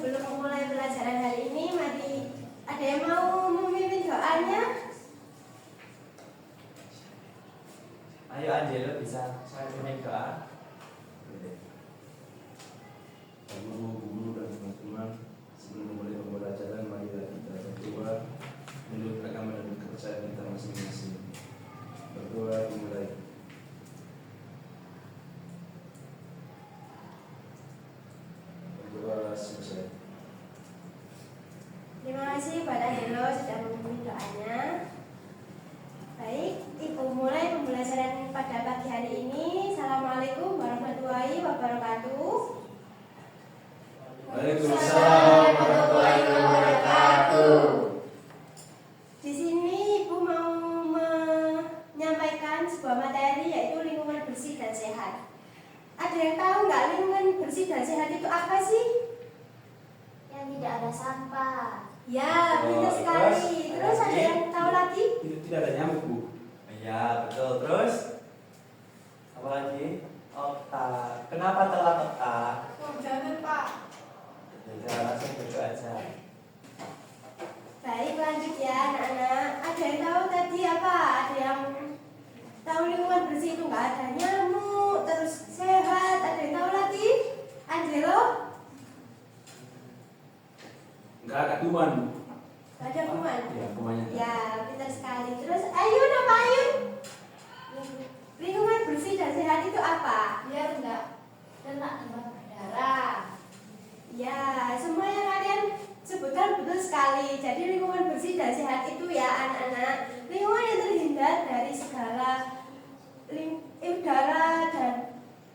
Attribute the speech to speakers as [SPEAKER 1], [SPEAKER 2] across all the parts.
[SPEAKER 1] sebelum memulai pelajaran hari ini, mari ada yang mau memimpin doanya?
[SPEAKER 2] Ayo Angelo, bisa saya pimpin doa?
[SPEAKER 3] Guru dan teman-teman, sebelum memulai pembelajaran, marilah kita berdoa menurut agama dan kepercayaan kita masing-masing. Berdoa dimulai. Berdoa selesai.
[SPEAKER 1] Terima kasih Pak Angelo sudah memimpin doanya. Baik, Ibu mulai pembelajaran pada pagi hari ini. Assalamualaikum warahmatullahi wabarakatuh.
[SPEAKER 3] Waalaikumsalam warahmatullahi wabarakatuh.
[SPEAKER 1] Di sini Ibu mau menyampaikan sebuah materi yaitu lingkungan bersih dan sehat. Ada yang tahu nggak lingkungan bersih dan sehat itu apa sih?
[SPEAKER 4] Yang tidak ada sampah.
[SPEAKER 1] Ya, benar sekali. Terus ada yang tahu lagi?
[SPEAKER 3] Tidak ada nyamuk, Bu.
[SPEAKER 2] Iya, betul. Terus apa lagi? Otak. Kenapa telat otak?
[SPEAKER 5] Jangan Pak.
[SPEAKER 2] Ya, langsung berdoa aja.
[SPEAKER 1] Baik, lanjut ya anak-anak. Ada yang tahu tadi apa? Ada yang tahu lingkungan bersih itu nggak ada nyamuk, terus sehat. Ada yang tahu lagi? Angelo?
[SPEAKER 3] Enggak ada kuman.
[SPEAKER 1] Nggak ada kuman?
[SPEAKER 3] Ya, kumannya.
[SPEAKER 1] Ya, pintar sekali. Terus Ayun apa Ayun? Lingkungan bersih dan sehat itu apa?
[SPEAKER 4] Biar enggak kena demam berdarah.
[SPEAKER 1] Ya, semua yang kalian sebutkan betul sekali. Jadi lingkungan bersih dan sehat itu ya anak-anak, lingkungan yang terhindar dari segala udara dan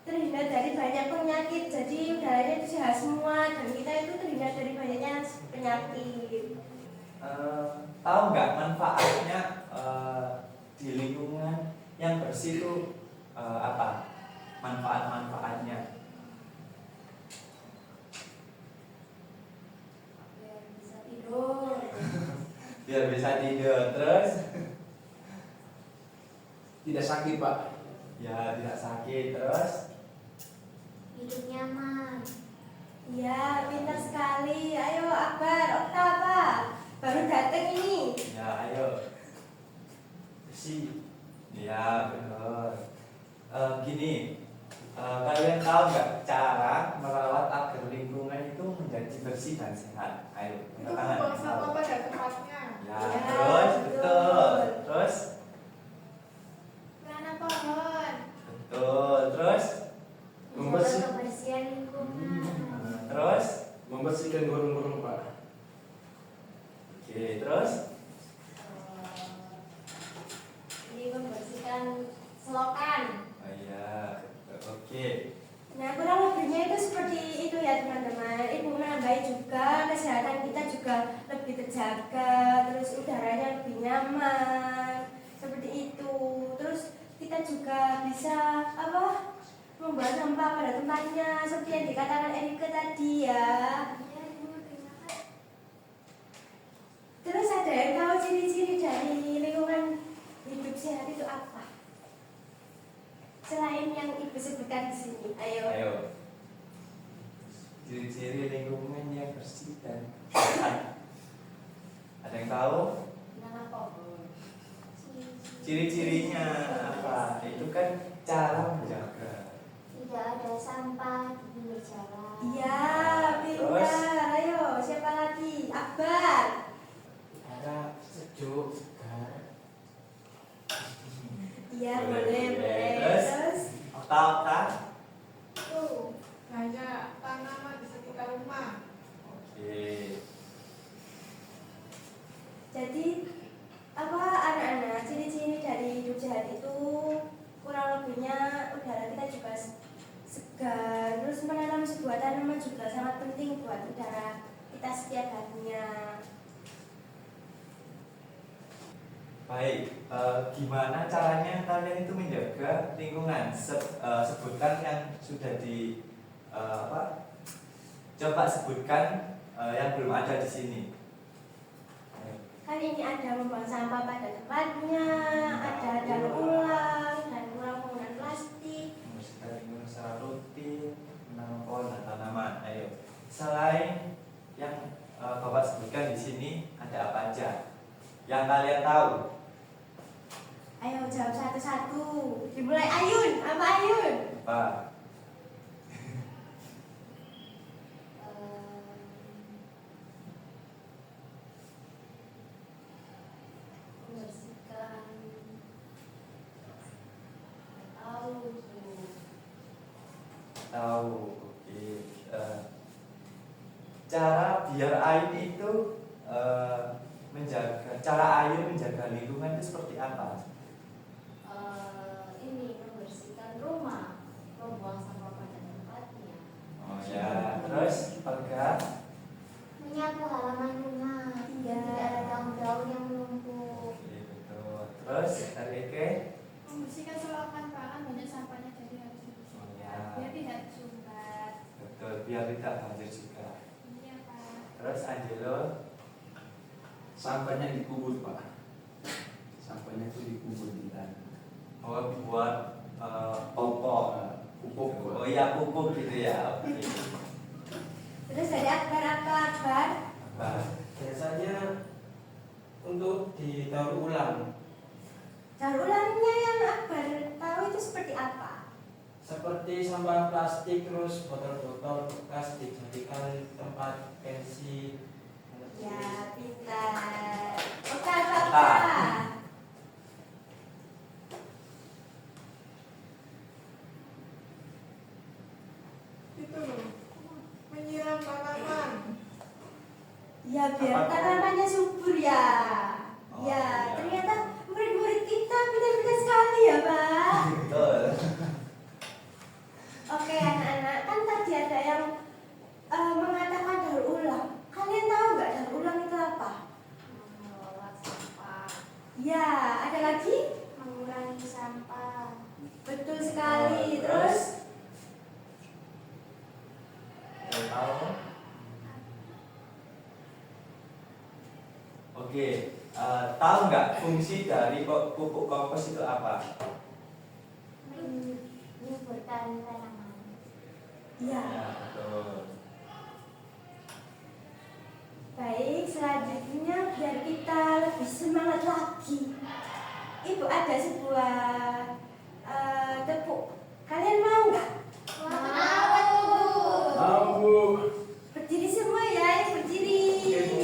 [SPEAKER 1] terhindar dari banyak penyakit. Jadi udaranya itu sehat semua dan kita itu terhindar dari banyaknya penyakit.
[SPEAKER 2] Tahu nggak manfaatnya di lingkungan yang bersih itu apa? Manfaat-manfaatnya?
[SPEAKER 4] Biar bisa tidur.
[SPEAKER 2] Biar bisa tidur. Terus
[SPEAKER 3] Tidak sakit, Pak.
[SPEAKER 2] ya tidak sakit. Terus
[SPEAKER 4] Hidup nyaman.
[SPEAKER 1] Ya, pintar sekali. Ayo Akbar, Okta apa? Baru datang ini.
[SPEAKER 2] ya ayo bersih. Ya benar. Gini, kalian tahu nggak cara merawat agar lingkungan itu menjadi bersih dan sehat? Ayo,
[SPEAKER 5] Itu
[SPEAKER 2] angkat tangan.
[SPEAKER 5] buang sampah pada tempatnya.
[SPEAKER 2] Ya,
[SPEAKER 1] Ya,
[SPEAKER 2] terus
[SPEAKER 1] betul.
[SPEAKER 2] betul. Terus
[SPEAKER 1] Mana pohon?
[SPEAKER 2] betul. Terus
[SPEAKER 3] Membersih.
[SPEAKER 4] Menjaga kebersihan lingkungan.
[SPEAKER 2] terus
[SPEAKER 3] Membersihkan burung-burung, Pak.
[SPEAKER 2] oke. Terus
[SPEAKER 4] Ini membersihkan selokan.
[SPEAKER 2] oh iya, oke.
[SPEAKER 1] Nah, kurang lebihnya itu seperti itu ya teman-teman. Ibu menambahi juga kesehatan kita juga lebih terjaga, terus udaranya lebih nyaman, seperti itu. Terus kita juga bisa apa? Membuat sampah pada tempatnya, seperti yang dikatakan Erika tadi ya.
[SPEAKER 4] Ya, Ibu, terima kasih.
[SPEAKER 1] Terus ada yang tahu ciri-ciri dari lingkungan hidup sehat itu apa? Selain yang Ibu sebutkan di sini, ayo.
[SPEAKER 2] Ayo. Ciri-ciri lingkungan yang bersih dan sehat. Ada yang tahu?
[SPEAKER 4] Menanam pohon.
[SPEAKER 2] Ciri-cirinya apa? Itu kan cara menjaga.
[SPEAKER 4] Tidak ada sampah di pinggir jalan.
[SPEAKER 1] Iya,
[SPEAKER 2] Terus?
[SPEAKER 1] pintar. Ayo, siapa lagi? Akbar.
[SPEAKER 3] Udara sejuk, segar.
[SPEAKER 1] Iya,
[SPEAKER 2] Boleh,
[SPEAKER 1] boleh,
[SPEAKER 2] boleh.
[SPEAKER 1] boleh.
[SPEAKER 2] Terus?
[SPEAKER 1] Terus,
[SPEAKER 2] Otak-otak.
[SPEAKER 4] Tuh.
[SPEAKER 5] Banyak tanaman di sekitar rumah.
[SPEAKER 2] Oke.
[SPEAKER 1] jadi apa anak-anak? Ciri-ciri dari hidup sehat itu kurang lebihnya udara kita juga segar. Terus menanam sebuah tanaman juga sangat penting buat udara kita setiap harinya.
[SPEAKER 2] Baik, gimana caranya kalian itu menjaga lingkungan? Sebutkan yang sudah di apa? Coba sebutkan yang belum ada di sini. Ayo.
[SPEAKER 1] Kan ini ada membuang sampah pada tempatnya, ada daur ulang dan ulang penggunaan plastik.
[SPEAKER 2] Membersihkan lingkungan secara rutin, menanam pohon dan tanaman. Ayo. Selain yang Bapak sebutkan di sini ada apa aja? Yang kalian tahu?
[SPEAKER 1] Ayo jawab satu-satu. Dimulai Ayun. Apa Ayun?
[SPEAKER 2] Apa?
[SPEAKER 4] Membersihkan. Tahu.
[SPEAKER 2] Tahu. Oke. Cara biar Ayun itu cara Ayun menjaga lingkungan itu seperti apa?
[SPEAKER 4] Ini membersihkan rumah, membuang sampah pada tempatnya,
[SPEAKER 2] Oh ya, terus Olga?
[SPEAKER 4] menyapu halaman rumah,
[SPEAKER 1] Iya.
[SPEAKER 4] tidak ada daun-daun yang menumpuk.
[SPEAKER 2] Oke, betul. Terus Enrique?
[SPEAKER 5] Membersihkan selokan pangan banyak sampahnya jadi harus dibersihkan.
[SPEAKER 2] Oh ya,
[SPEAKER 5] Biar tidak tersumbat.
[SPEAKER 2] betul. Biar tidak banjir juga.
[SPEAKER 5] Iya Pak.
[SPEAKER 2] Terus Angelo?
[SPEAKER 3] Sampahnya dikubur Pak. Sampahnya itu dikubur di tanah.
[SPEAKER 2] Oh, buat popok.
[SPEAKER 3] Pupuk.
[SPEAKER 2] Oh iya, pupuk gitu ya. Oke.
[SPEAKER 1] Terus dari Akbar apa Akbar?
[SPEAKER 2] Apa?
[SPEAKER 6] Biasanya untuk didaur ulang
[SPEAKER 1] Daur ulangnya yang Akbar tahu itu seperti apa?
[SPEAKER 6] seperti sampah plastik terus botol-botol bekas dijadikan tempat pensi.
[SPEAKER 1] Ya, pintar. Oke, apa?
[SPEAKER 5] Itu loh. Menyiram tanaman.
[SPEAKER 1] Ya, biar
[SPEAKER 2] Apa?
[SPEAKER 1] tanamannya subur ya.
[SPEAKER 2] Oh,
[SPEAKER 1] Ya,
[SPEAKER 2] iya.
[SPEAKER 1] ternyata murid-murid kita pintar-pintar sekali ya, Pak.
[SPEAKER 2] Betul.
[SPEAKER 1] Oke, anak-anak, kan tadi ada yang mengatakan daur ulang. Kalian tahu nggak daur ulang itu apa?
[SPEAKER 4] Mengelola sampah,
[SPEAKER 1] Ya, ada lagi?
[SPEAKER 4] mengurangi sampah,
[SPEAKER 1] Betul sekali.
[SPEAKER 2] Oh,
[SPEAKER 1] Terus,
[SPEAKER 2] Mau tahu? Oke, tahu nggak fungsi dari pupuk kompos itu apa?
[SPEAKER 4] menyuburkan tanaman.
[SPEAKER 1] ya.
[SPEAKER 2] Ya, betul.
[SPEAKER 1] Baik, selanjutnya biar kita lebih semangat lagi. Ibu ada sebuah tepuk. Kalian mau nggak?
[SPEAKER 3] Mau Bu.
[SPEAKER 1] Berdiri semua ya, berdiri.
[SPEAKER 3] Oke Bu.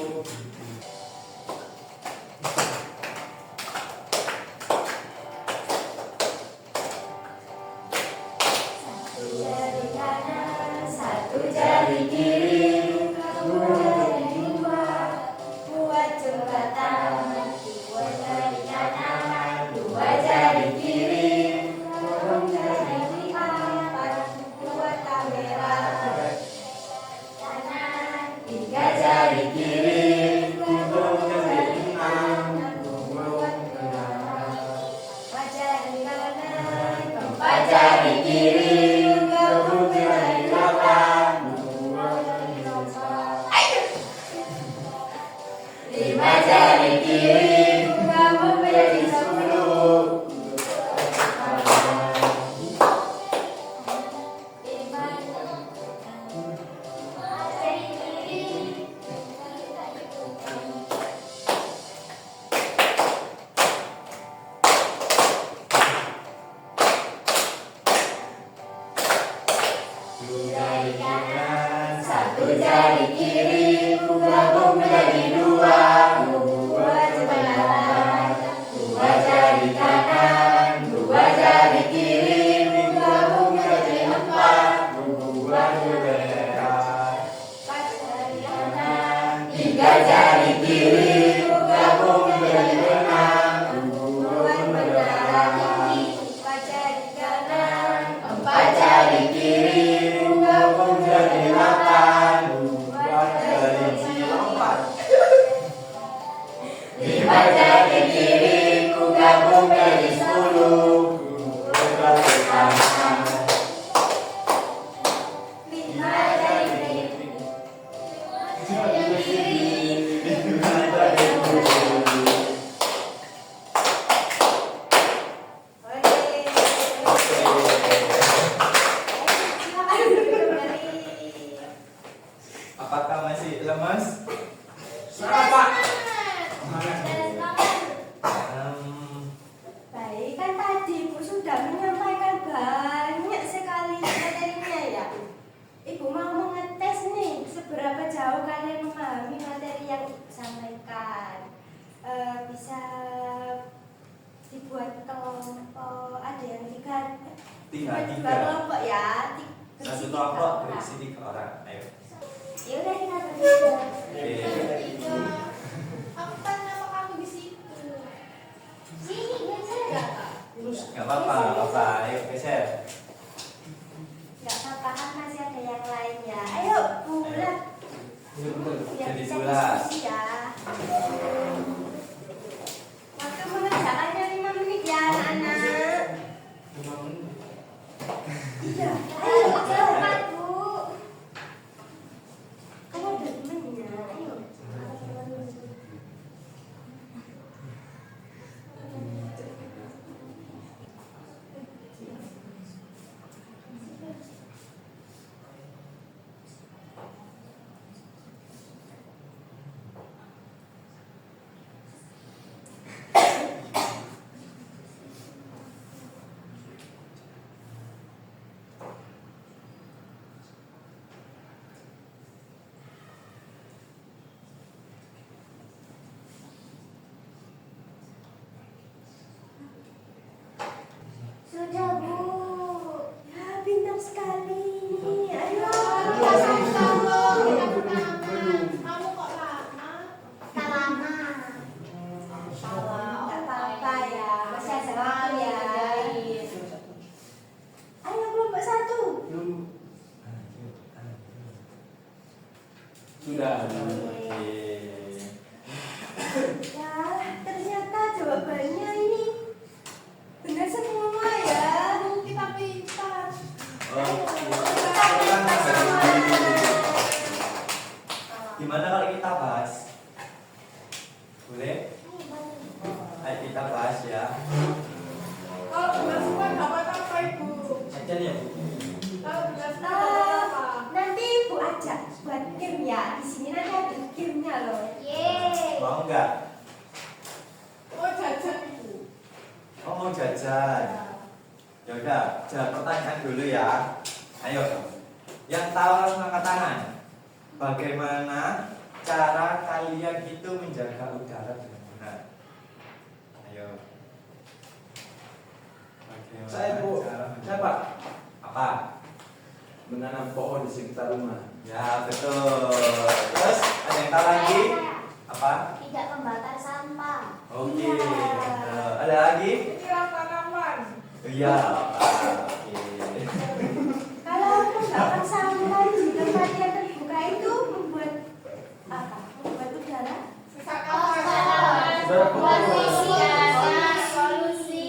[SPEAKER 1] Satu jari kanan, satu jari kiri, dua jari dua, buat jembatan. Dua jari kanan, dua jari kiri, dorong jari empat, buat kamera. Kanan, tiga jari kiri, dorong jari enam, buat kamera. Empat jari kanan, empat jari kiri, gabung jari delapan, dua jari lompat. Lima jari kiri, gabung menjadi 10. Lima jari kiri. Jari kanan, satu jari kiri, gabung menjadi dua, membuat jembatan. Dua jari kanan, dua jari kiri, gabung menjadi empat, membuat bendera. Empat jari kanan, tiga jari kiri, gabung menjadi enam, membuat bendera tinggi. Empat jari kanan, empat jari kiri, gabung menjadi delapan, membuat garis lompat. Lima jari kiri, gabung menjadi 10, membuat tangan. Lima jari kiri.
[SPEAKER 2] Apakah masih lemas?
[SPEAKER 6] Semangat Pak.
[SPEAKER 5] Semangat.
[SPEAKER 1] Baik, kan tadi Ibu sudah menyampaikan banyak sekali materinya ya. Ibu mau mengetes nih, seberapa jauh kalian memahami materi yang Ibu sampaikan. Bisa dibuat kelompok, ada yang dua kelompok ya.
[SPEAKER 2] Satu kelompok berisi 3 orang. Ayo.
[SPEAKER 1] Ya udah kita bertiga.
[SPEAKER 5] Tiga. Aku kan nama kamu di situ.
[SPEAKER 4] Sini, geser nggak, Kak?
[SPEAKER 2] Gak apa-apa. Ayo geser.
[SPEAKER 1] Gak apa-apa kan masih ada yang lainnya. Ayo bulat. Biar
[SPEAKER 2] Jadi
[SPEAKER 1] bisa
[SPEAKER 2] bulat.
[SPEAKER 1] diskusi ya. Waktu mengerjakannya 5 menit ya anak-anak.
[SPEAKER 6] 5 menit.
[SPEAKER 1] Iya.
[SPEAKER 4] Ayo, cepat, Bu.
[SPEAKER 1] Kamu ada temennya. Ayo.
[SPEAKER 4] Sudah, Bu.
[SPEAKER 1] Ya, pintar sekali. Ayo.
[SPEAKER 5] Kamu kok lama?
[SPEAKER 4] Tak lama.
[SPEAKER 1] Gak apa-apa ya. Masih ada waktu ya. Ayo kelompok 1.
[SPEAKER 3] Sudah.
[SPEAKER 1] Ya, ternyata jawabannya ini benar semua ya.
[SPEAKER 5] Kita pintar.
[SPEAKER 2] Gimana kalau kita bahas? Boleh? Ayo kita bahas ya.
[SPEAKER 5] Kalau benar semua dapat apa Ibu?
[SPEAKER 6] Jajan ya Bu.
[SPEAKER 5] Kalau benar semua dapat apa?
[SPEAKER 1] Nanti Ibu ajak buat game ya. Di sini nanti ada gamenya loh.
[SPEAKER 4] Yeay.
[SPEAKER 2] Mau nggak?
[SPEAKER 5] Oh jajan Ibu.
[SPEAKER 2] Oh mau jajan? Ya udah, jawab pertanyaan dulu ya. Ayo, yang tahu langsung angkat tangan. Bagaimana cara kalian itu menjaga udara dengan benar? Ayo. Bagaimana
[SPEAKER 3] Saya, Bu.
[SPEAKER 2] cara menjaga-
[SPEAKER 3] Saya, Pak.
[SPEAKER 2] Apa?
[SPEAKER 3] Menanam pohon di sekitar rumah.
[SPEAKER 2] Ya betul. Terus ada yang tahu lagi? Apa?
[SPEAKER 4] Tidak membakar sampah.
[SPEAKER 2] Oke.
[SPEAKER 1] Iya.
[SPEAKER 2] Ada lagi?
[SPEAKER 5] Ini tanaman.
[SPEAKER 2] Iya. Oke.
[SPEAKER 1] Kalau membakar sampah di tempat yang terbuka itu membuat apa? Membuat udara?
[SPEAKER 5] Sesak
[SPEAKER 4] Oh,
[SPEAKER 5] nafas.
[SPEAKER 3] Sudah, Bu.
[SPEAKER 4] Polusi, ada polusi.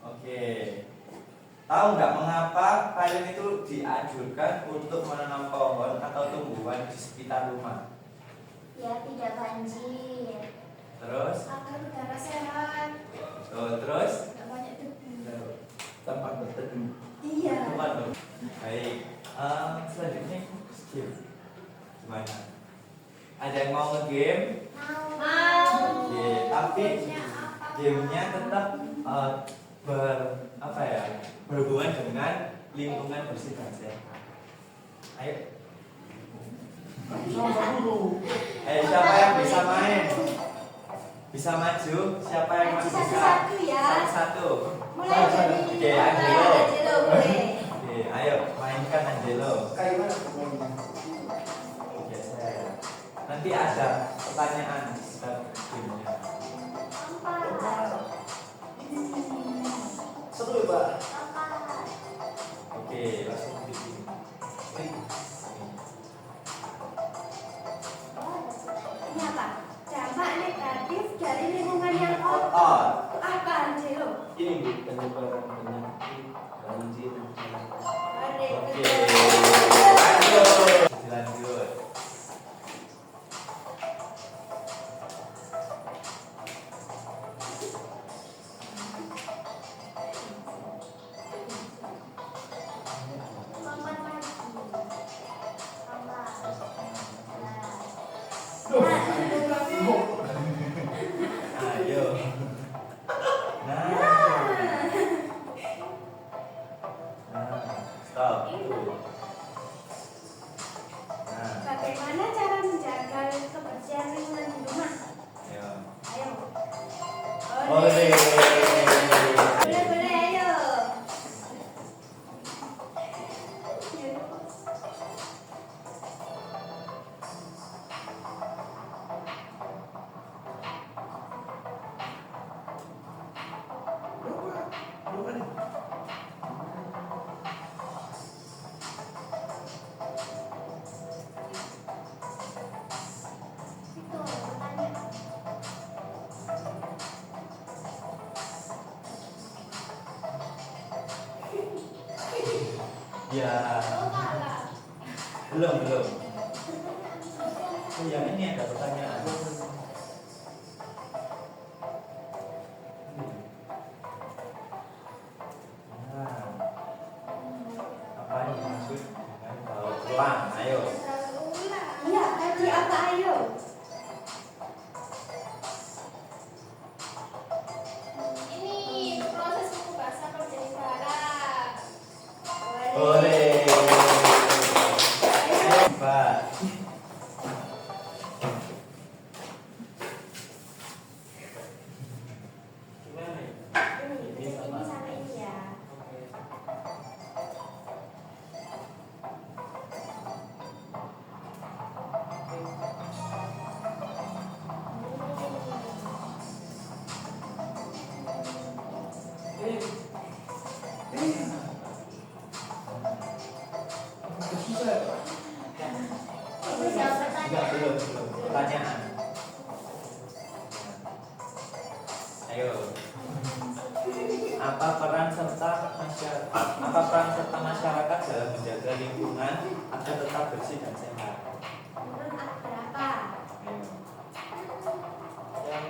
[SPEAKER 2] Oke. Tahu nggak mengapa kalian itu dianjurkan untuk menanam pohon atau tumbuhan di sekitar rumah?
[SPEAKER 4] Ya, tidak banjir.
[SPEAKER 2] Terus?
[SPEAKER 5] Agar udara sehat.
[SPEAKER 2] Terus?
[SPEAKER 5] Tidak banyak debu.
[SPEAKER 3] Tempat berteduh.
[SPEAKER 1] Iya.
[SPEAKER 2] Tempat dong. Baik. Selanjutnya skill. Gimana? Ada yang mau nge-game?
[SPEAKER 4] Mau.
[SPEAKER 2] Oke, tapi
[SPEAKER 5] Gamenya apa?
[SPEAKER 2] gamenya tetap berhubungan dengan lingkungan bersih dan sehat. Ayo. Siapa yang bisa main? Bisa maju? Siapa yang
[SPEAKER 1] Maju
[SPEAKER 2] masih bisa?
[SPEAKER 1] satu-satu ya.
[SPEAKER 2] Satu-satu.
[SPEAKER 1] Mulai dari
[SPEAKER 2] Oke, Angelo.
[SPEAKER 1] Angelo, boleh.
[SPEAKER 2] Oke, ayo mainkan Angelo.
[SPEAKER 3] Kayak mana?
[SPEAKER 2] Oke, saya. Nanti ada pertanyaan setelah gamenya.
[SPEAKER 3] Seru, Pak.
[SPEAKER 2] Oke, langsung di sini.
[SPEAKER 1] Ini apa? Dampak negatif dari lingkungan yang kotor.
[SPEAKER 2] Oh,
[SPEAKER 1] Apa Angelo?
[SPEAKER 3] Ini Bu, penyebaran penyakit, banjir,
[SPEAKER 1] Boleh.
[SPEAKER 2] oke.
[SPEAKER 1] betul.
[SPEAKER 2] Lanjut. Lanjut.
[SPEAKER 4] Lompat lagi. Lompat.
[SPEAKER 2] Ayo. Nah. Nah, stop. Nah,
[SPEAKER 1] Bagaimana cara menjaga kebersihan lingkungan di rumah?
[SPEAKER 2] ayo.
[SPEAKER 1] Ayo.
[SPEAKER 2] Oleh.
[SPEAKER 1] Boleh, ayo.
[SPEAKER 3] Lupa nih.
[SPEAKER 4] Itu bertanya.
[SPEAKER 2] Ya,
[SPEAKER 5] Oh kalah.
[SPEAKER 2] belum. Oh, yang ini ada pertanyaan. Nah, apa yang dimaksud dengan daur ulang? Ayo.
[SPEAKER 5] Ulang.
[SPEAKER 1] Iya, tadi apa ayo?
[SPEAKER 5] Ini proses pengubasan menjadi barang.
[SPEAKER 2] Oleh. Ayo, Mbak.
[SPEAKER 6] Gimana ya?
[SPEAKER 1] Ini sama ini ya.
[SPEAKER 3] Susah ya, Pak?
[SPEAKER 4] Itu jawab pertanyaan.
[SPEAKER 2] Enggak, belum. Pertanyaan. Ayo. Apa peran serta masyarakat dalam menjaga lingkungan agar tetap bersih dan sehat?
[SPEAKER 1] Menurut berapa?
[SPEAKER 2] Ayo.
[SPEAKER 6] Yang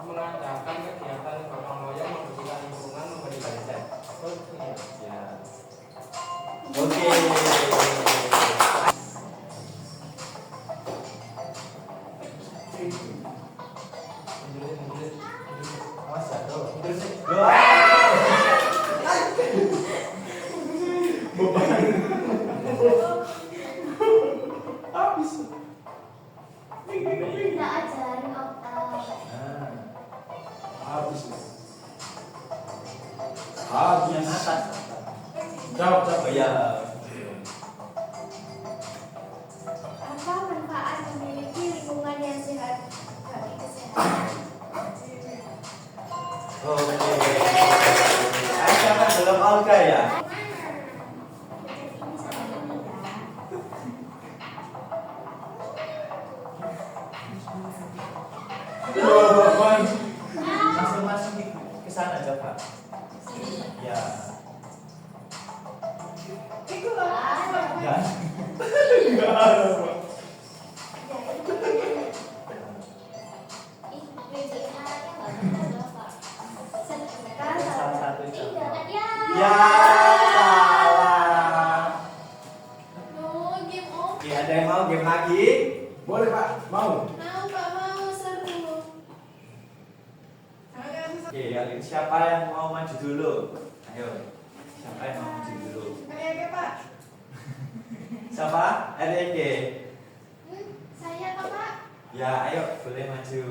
[SPEAKER 6] mengadakan kegiatan gotong royong membersihkan lingkungan memberi barisan. Oh iya.
[SPEAKER 2] Ya. Oke.
[SPEAKER 6] Mundur.
[SPEAKER 2] Awas jatuh.
[SPEAKER 6] Mundur sih.
[SPEAKER 3] Habis.
[SPEAKER 4] Kita ajarin otak.
[SPEAKER 2] Nah,
[SPEAKER 3] Habis.
[SPEAKER 2] yang
[SPEAKER 3] Habis.
[SPEAKER 2] atas.
[SPEAKER 3] Jawab,
[SPEAKER 2] Oh
[SPEAKER 3] jawab.
[SPEAKER 2] ya.
[SPEAKER 1] Apa manfaat memiliki lingkungan yang sehat bagi kesehatan?
[SPEAKER 2] Oke. Siapa belum Olga ya?
[SPEAKER 1] Ini sama ini ya.
[SPEAKER 2] Langsung masuk ke sana coba. Ya.
[SPEAKER 5] Itu loh.
[SPEAKER 2] Ya.
[SPEAKER 3] Enggak ada, Pak.
[SPEAKER 1] Ya, ini.
[SPEAKER 4] Ih, BJH-nya nggak benar, Pak.
[SPEAKER 1] Sekarang
[SPEAKER 2] Salah satu
[SPEAKER 4] Iya,
[SPEAKER 2] contoh.
[SPEAKER 4] kan ya.
[SPEAKER 2] Ya, salah.
[SPEAKER 5] No, game over.
[SPEAKER 2] Oke, ada yang mau game lagi?
[SPEAKER 3] Boleh, Pak. Mau.
[SPEAKER 5] Mau Pak, mau seru.
[SPEAKER 2] Oke, siapa yang mau maju dulu? Ayo. Siapa yang mau maju dulu?
[SPEAKER 5] Kayak Pak.
[SPEAKER 2] Siapa? REG.
[SPEAKER 5] Saya Pak.
[SPEAKER 2] Ya, ayo boleh maju.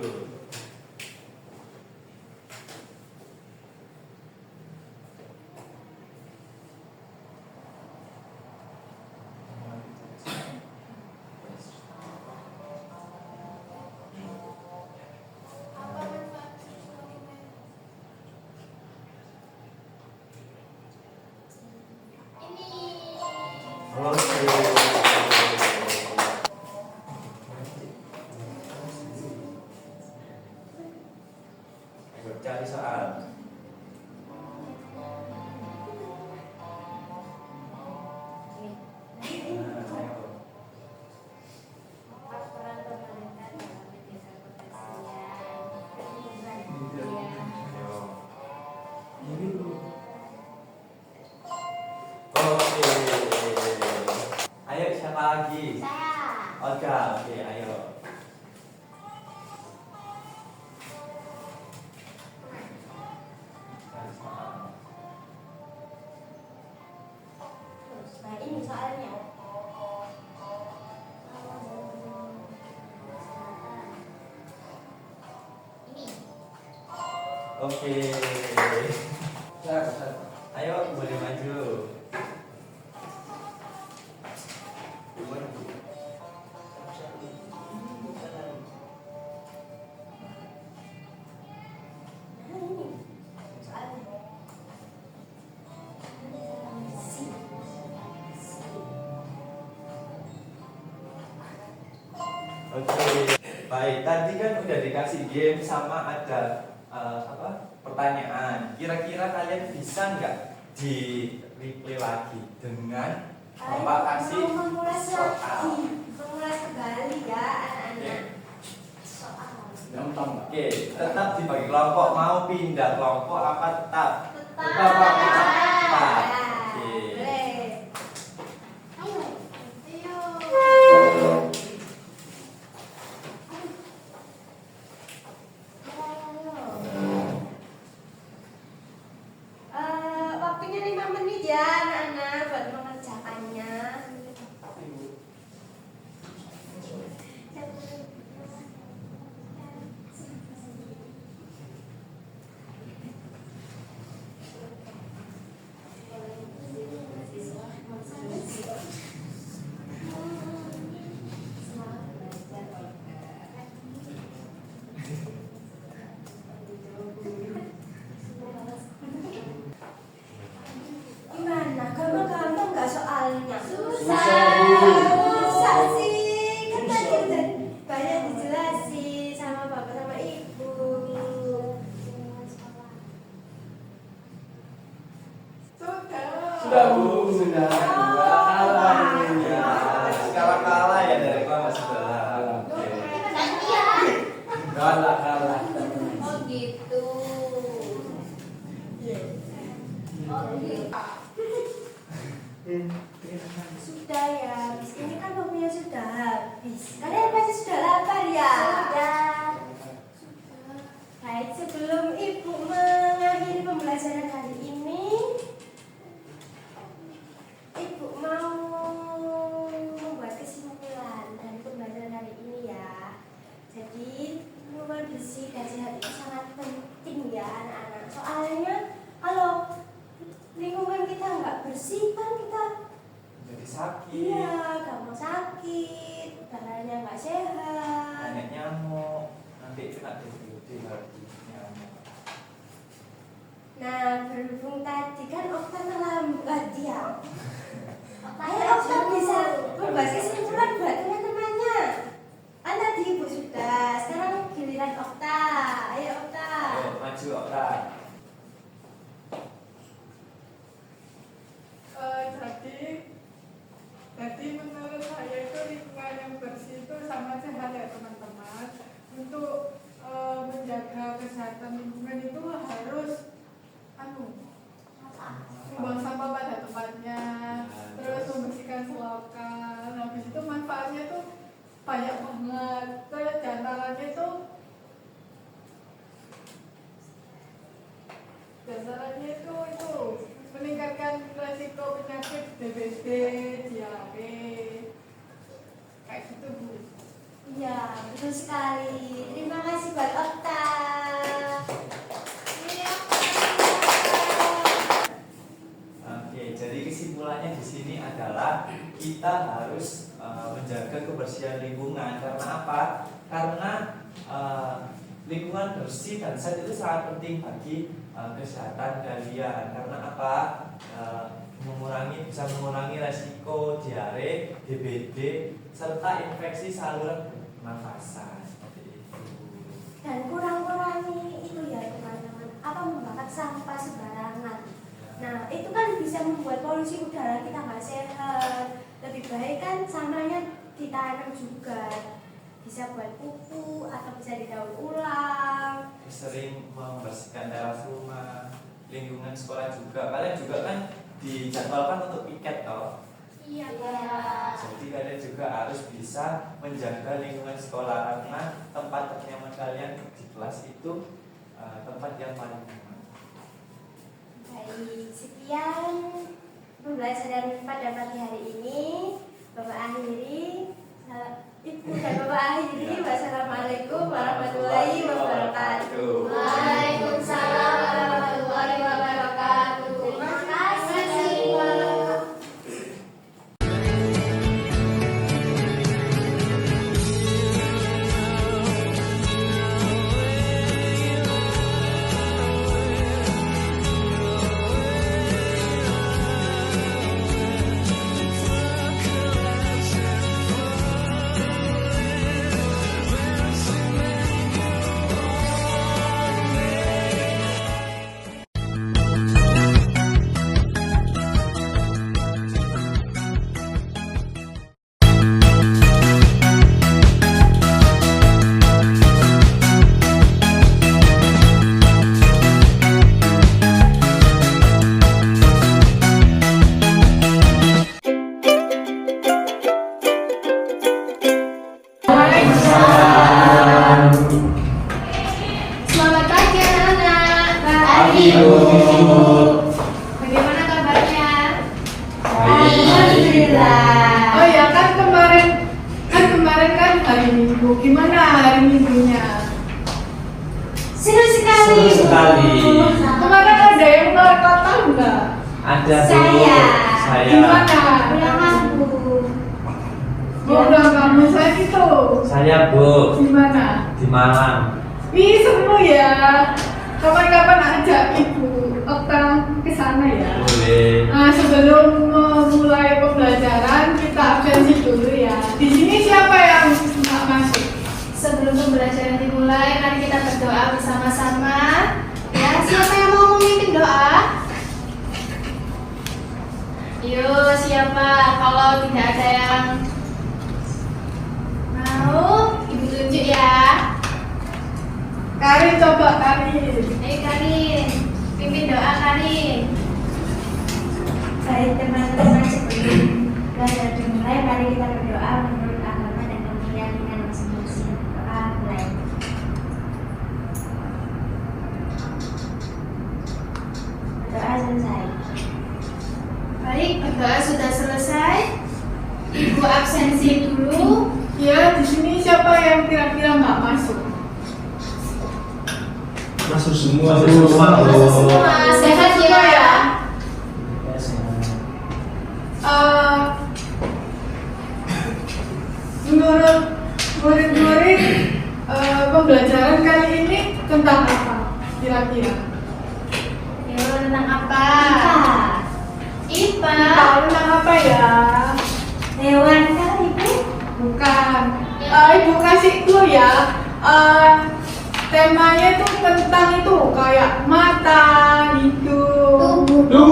[SPEAKER 5] Apa manfaat dokumen? Ini.
[SPEAKER 2] Oke. Ayo cari soal. Nah, ayo.
[SPEAKER 1] peran pemerintah dalam menjaga kebersihan lingkungan. Iya.
[SPEAKER 2] Ayo.
[SPEAKER 3] Ini dulu.
[SPEAKER 2] Oke. Ayo siapa lagi?
[SPEAKER 4] Saya.
[SPEAKER 2] Olga, oke ayo. Oke. Ayo boleh maju.
[SPEAKER 1] Nah, ini soalnya. Si.
[SPEAKER 2] Oke. Baik, tadi kan udah dikasih game sama ada pertanyaan. Kira-kira kalian bisa nggak di replay lagi dengan Bapak kasih
[SPEAKER 1] Mau mengulas
[SPEAKER 2] soal.
[SPEAKER 1] lagi, mengulas kembali ya anak-anak.
[SPEAKER 4] Soal.
[SPEAKER 3] Gampang.
[SPEAKER 2] Oke, tetap dibagi kelompok. Mau pindah kelompok apa tetap?
[SPEAKER 1] Tetap.
[SPEAKER 2] Tetap. Oke.
[SPEAKER 1] Boleh.
[SPEAKER 4] Ayo.
[SPEAKER 5] Ayo.
[SPEAKER 1] Waktunya 5 menit ya anak-anak buat mengerjakannya. Gimana? Gampang-gampang nggak soalnya?
[SPEAKER 3] Susah, Bu.
[SPEAKER 1] Susah sih. Kan tadi udah banyak dijelasin sama bapak sama ibu.
[SPEAKER 3] Sudah Bu, sudah. Kalah ini.
[SPEAKER 2] Ya, kalah ya dari kelompok sebelah. Oke.
[SPEAKER 3] Kalah.
[SPEAKER 5] Oh gitu. Oh gitu.
[SPEAKER 1] Sudah ya, habis ini kan waktunya sudah habis. Kalian pasti sudah lapar ya?
[SPEAKER 4] Sudah.
[SPEAKER 1] Baik, sebelum ibu mengakhiri pembelajaran hari ini, ibu mau membuat kesimpulan dari pembelajaran hari ini ya. Jadi, lingkungan bersih dan sehat itu sangat penting ya anak-anak. Soalnya kalau lingkungan kita nggak bersih kan kita
[SPEAKER 2] Jadi sakit.
[SPEAKER 1] iya gampang sakit, udaranya nggak sehat.
[SPEAKER 2] Banyak nyamuk. Nanti kena DBD lagi nyamuk.
[SPEAKER 1] Nah, berhubung tadi kan Okta terlambat ya. Ayo
[SPEAKER 4] Ayo,
[SPEAKER 1] Okta bisa membuat kesimpulan buat teman-temannya. Kan tadi ibu sudah, sekarang giliran Okta. Ayo Okta.
[SPEAKER 2] Ayo maju Okta.
[SPEAKER 5] Jadi menurut saya itu lingkungan yang bersih itu sama sehat ya teman-teman. Untuk menjaga kesehatan lingkungan itu harus membuang sampah pada tempatnya, terus membersihkan selokan. Habis itu manfaatnya tuh banyak banget. Terus diantaranya itu meningkatkan resiko penyakit DBD, diare, kayak gitu Bu.
[SPEAKER 1] Iya, betul sekali. Terima kasih buat Okta.
[SPEAKER 2] Oke, jadi kesimpulannya di sini adalah kita harus menjaga kebersihan lingkungan. Karena apa? Karena lingkungan bersih dan sehat itu sangat penting bagi kesehatan kalian. Karena apa? Bisa mengurangi resiko diare, DBD, serta infeksi saluran pernafasan. Seperti itu.
[SPEAKER 1] Dan kurang-kurangi itu ya teman-teman. Apa membakar sampah sembarangan. Nah, itu kan bisa membuat polusi udara kita nggak sehat. Lebih baik kan sampahnya ditanam juga. Bisa buat pupuk atau bisa didaur ulang.
[SPEAKER 2] Sering membersihkan teras rumah, lingkungan sekolah juga. Kalian juga kan dijadwalkan untuk piket toh.
[SPEAKER 5] Iya.
[SPEAKER 2] Jadi kalian juga harus bisa menjaga lingkungan sekolah karena tempat ternyaman kalian di kelas itu tempat yang paling nyaman.
[SPEAKER 1] Baik, sekian pembelajaran pada pagi hari ini. Bapak akhiri, Ibu dan Bapak akhiri. Wassalamualaikum warahmatullahi wabarakatuh.
[SPEAKER 4] Waalaikumsalam.
[SPEAKER 3] Ibu.
[SPEAKER 7] Bagaimana kabarnya?
[SPEAKER 1] Alhamdulillah.
[SPEAKER 5] Oh ya, kan kemarin kan hari Minggu. Gimana hari Minggunya?
[SPEAKER 1] Seru sekali.
[SPEAKER 2] Seru sekali.
[SPEAKER 5] Kemarin ada yang keluar kota enggak?
[SPEAKER 2] Ada Bu.
[SPEAKER 1] Saya.
[SPEAKER 2] Saya.
[SPEAKER 5] Gimana?
[SPEAKER 1] Pulang kampung.
[SPEAKER 5] Udah kamu saya gitu.
[SPEAKER 2] Saya Bu
[SPEAKER 5] Gimana?
[SPEAKER 2] di Malang.
[SPEAKER 5] Ih, seru ya. Kapan-kapan ajak Ibu Okta ke sana ya.
[SPEAKER 2] Boleh.
[SPEAKER 5] Nah, sebelum mulai pembelajaran kita absensi dulu ya. Di sini siapa yang nggak masuk?
[SPEAKER 7] Sebelum pembelajaran dimulai, mari kita berdoa bersama-sama. Ya, siapa yang mau memimpin doa? Yuk, siapa? Kalau tidak ada yang mau, Ibu tunjuk ya.
[SPEAKER 5] Karin, coba Karin.
[SPEAKER 7] Ayo Karin, pimpin doa Karin.
[SPEAKER 1] Baik teman-teman, sebelum belajar dimulai, mari kita berdoa menurut agama dan keyakinan masing-masing. Doa mulai. Doa selesai.
[SPEAKER 7] Baik, berdoa sudah selesai. Ibu absensi dulu.
[SPEAKER 5] Ya, di sini siapa yang kira-kira nggak masuk?
[SPEAKER 3] Masuk semua.
[SPEAKER 2] Masuk semua, Bu.
[SPEAKER 7] Masuk semua, sehat
[SPEAKER 5] Semua
[SPEAKER 7] ya.
[SPEAKER 5] ya? Eh, menurut murid-murid pembelajaran kali ini tentang apa kira-kira?
[SPEAKER 7] Yuk, tentang apa? IPA.
[SPEAKER 5] Tahu tentang apa ya?
[SPEAKER 1] Hewan kali, Bu.
[SPEAKER 5] Bukan. Ibu kasih clue ya. Temanya itu tentang itu kayak mata, hidung.
[SPEAKER 3] Bu.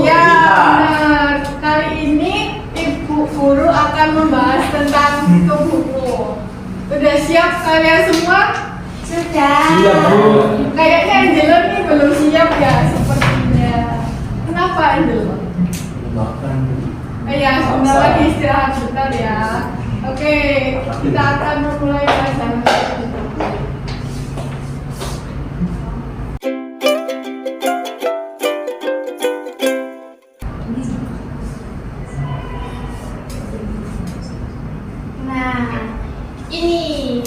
[SPEAKER 5] Ya, benar. Kali ini Ibu Guru akan membahas tentang tubuhmu. Udah siap kalian semua?
[SPEAKER 1] Sudah.
[SPEAKER 3] Siap, Bu.
[SPEAKER 5] Kayaknya Angelo nih belum siap ya sepertinya. Kenapa Angelo?
[SPEAKER 3] Makan.
[SPEAKER 5] Ya, sebentar lagi istirahat sebentar ya. Oke, kita akan memulai pelajaran.
[SPEAKER 7] Nah, ini